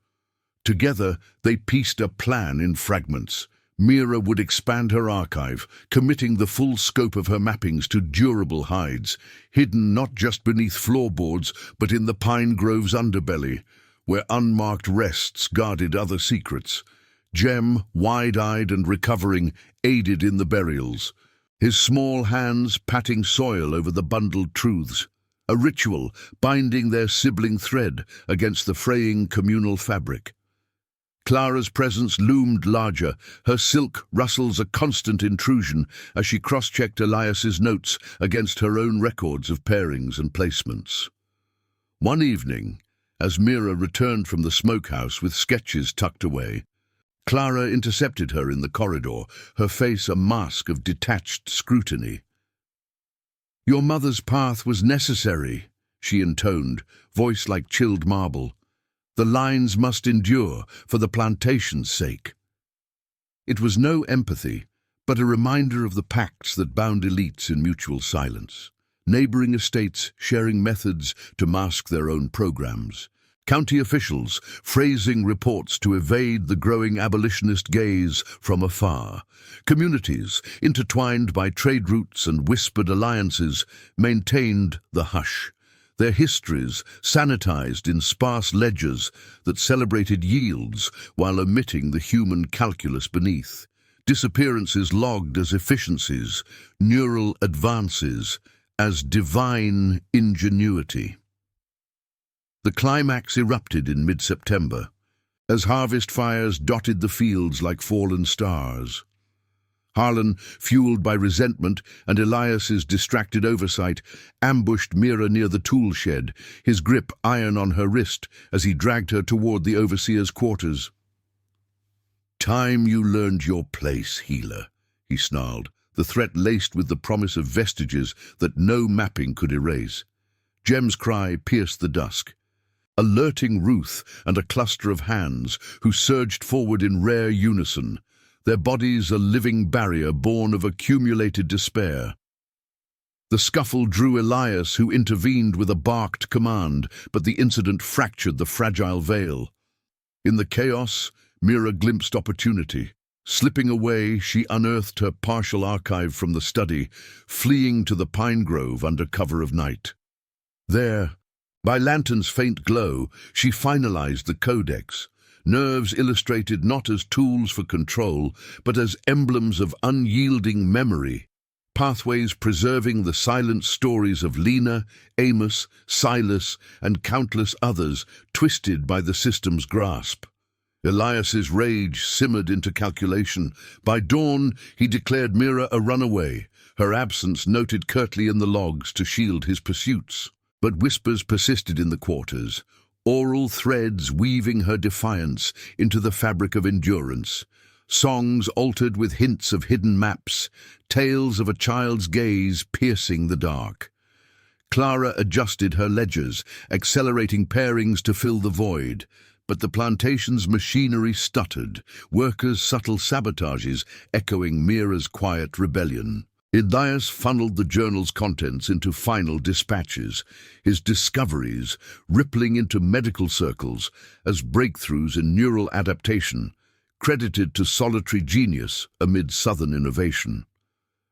Together, they pieced a plan in fragments. Mira would expand her archive, committing the full scope of her mappings to durable hides, hidden not just beneath floorboards, but in the pine grove's underbelly, where unmarked rests guarded other secrets. Jem, wide-eyed and recovering, aided in the burials, his small hands patting soil over the bundled truths, a ritual binding their sibling thread against the fraying communal fabric. Clara's presence loomed larger, her silk rustles a constant intrusion as she cross-checked Elias's notes against her own records of pairings and placements. One evening, as Mira returned from the smokehouse with sketches tucked away, Clara intercepted her in the corridor, her face a mask of detached scrutiny. "Your mother's path was necessary," she intoned, voice like chilled marble. "The lines must endure for the plantation's sake." It was no empathy, but a reminder of the pacts that bound elites in mutual silence. Neighboring estates sharing methods to mask their own programs. County officials phrasing reports to evade the growing abolitionist gaze from afar. Communities, intertwined by trade routes and whispered alliances, maintained the hush. Their histories sanitized in sparse ledgers that celebrated yields while omitting the human calculus beneath. Disappearances logged as efficiencies, neural advances, as divine ingenuity. The climax erupted in mid-September, as harvest fires dotted the fields like fallen stars. Harlan, fueled by resentment and Elias's distracted oversight, ambushed Mira near the tool shed, his grip iron on her wrist as he dragged her toward the overseer's quarters. "Time you learned your place, healer," he snarled, the threat laced with the promise of vestiges that no mapping could erase. Jem's cry pierced the dusk, alerting Ruth and a cluster of hands who surged forward in rare unison, their bodies a living barrier born of accumulated despair. The scuffle drew Elias, who intervened with a barked command, but the incident fractured the fragile veil. In the chaos, Mira glimpsed opportunity. Slipping away, she unearthed her partial archive from the study, fleeing to the pine grove under cover of night. There, by lantern's faint glow, she finalized the codex, nerves illustrated not as tools for control, but as emblems of unyielding memory, pathways preserving the silent stories of Lena, Amos, Silas, and countless others twisted by the system's grasp. Elias's rage simmered into calculation. By dawn, he declared Mira a runaway, her absence noted curtly in the logs to shield his pursuits. But whispers persisted in the quarters, oral threads weaving her defiance into the fabric of endurance, songs altered with hints of hidden maps, tales of a child's gaze piercing the dark. Clara adjusted her ledgers, accelerating pairings to fill the void. But the plantation's machinery stuttered, workers' subtle sabotages echoing Mira's quiet rebellion. Elias funneled the journal's contents into final dispatches, his discoveries rippling into medical circles as breakthroughs in neural adaptation, credited to solitary genius amid Southern innovation.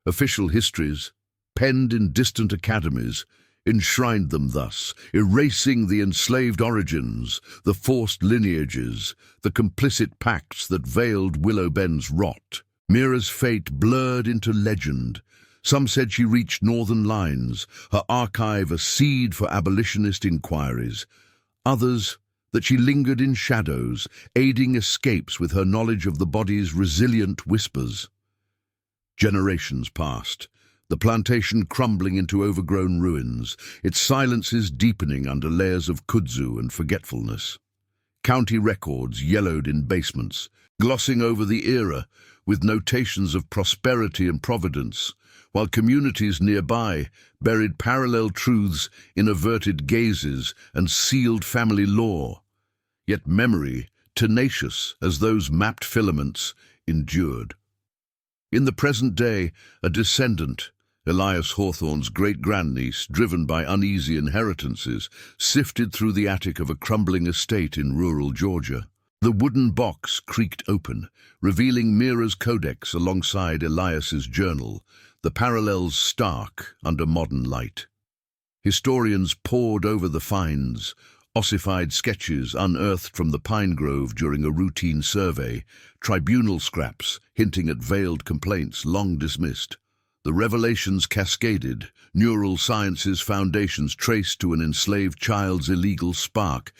Official histories, penned in distant academies, enshrined them thus, erasing the enslaved origins, the forced lineages, the complicit pacts that veiled Willow Bend's rot. Mira's fate blurred into legend. Some said she reached northern lines, her archive a seed for abolitionist inquiries. Others, that she lingered in shadows, aiding escapes with her knowledge of the body's resilient whispers. Generations passed, the plantation crumbling into overgrown ruins, its silences deepening under layers of kudzu and forgetfulness. County records yellowed in basements, glossing over the era with notations of prosperity and providence, while communities nearby buried parallel truths in averted gazes and sealed family lore. Yet memory, tenacious as those mapped filaments, endured. In the present day, a descendant, Elias Hawthorne's great-grandniece, driven by uneasy inheritances, sifted through the attic of a crumbling estate in rural Georgia. The wooden box creaked open, revealing Mira's codex alongside Elias's journal, the parallels stark under modern light. Historians pored over the finds, ossified sketches unearthed from the pine grove during a routine survey, tribunal scraps hinting at veiled complaints long dismissed. The revelations cascaded, neural science's foundations traced to an enslaved child's illegal spark,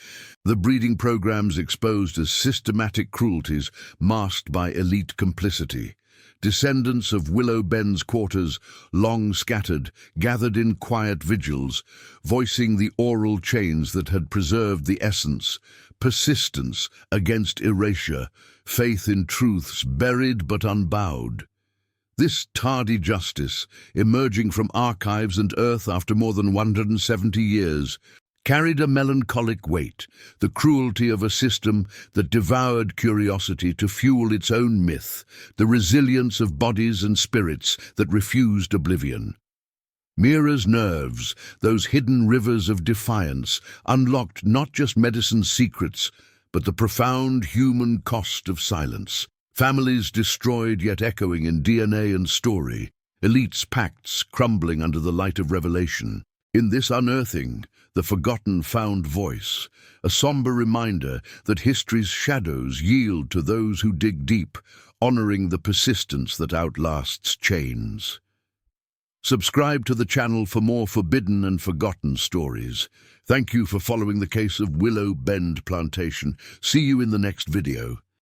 the breeding programs exposed as systematic cruelties masked by elite complicity. Descendants of Willow Bend's quarters, long scattered, gathered in quiet vigils, voicing the oral chains that had preserved the essence, persistence against erasure, faith in truths buried but unbowed. This tardy justice, emerging from archives and earth after more than 170 years, carried a melancholic weight, the cruelty of a system that devoured curiosity to fuel its own myth, the resilience of bodies and spirits that refused oblivion. Mira's nerves, those hidden rivers of defiance, unlocked not just medicine's secrets, but the profound human cost of silence. Families destroyed yet echoing in DNA and story, elites' pacts crumbling under the light of revelation. In this unearthing, the forgotten found voice, a somber reminder that history's shadows yield to those who dig deep, honoring the persistence that outlasts chains. Subscribe to the channel for more forbidden and forgotten stories. Thank you for following the case of Willow Bend Plantation. See you in the next video.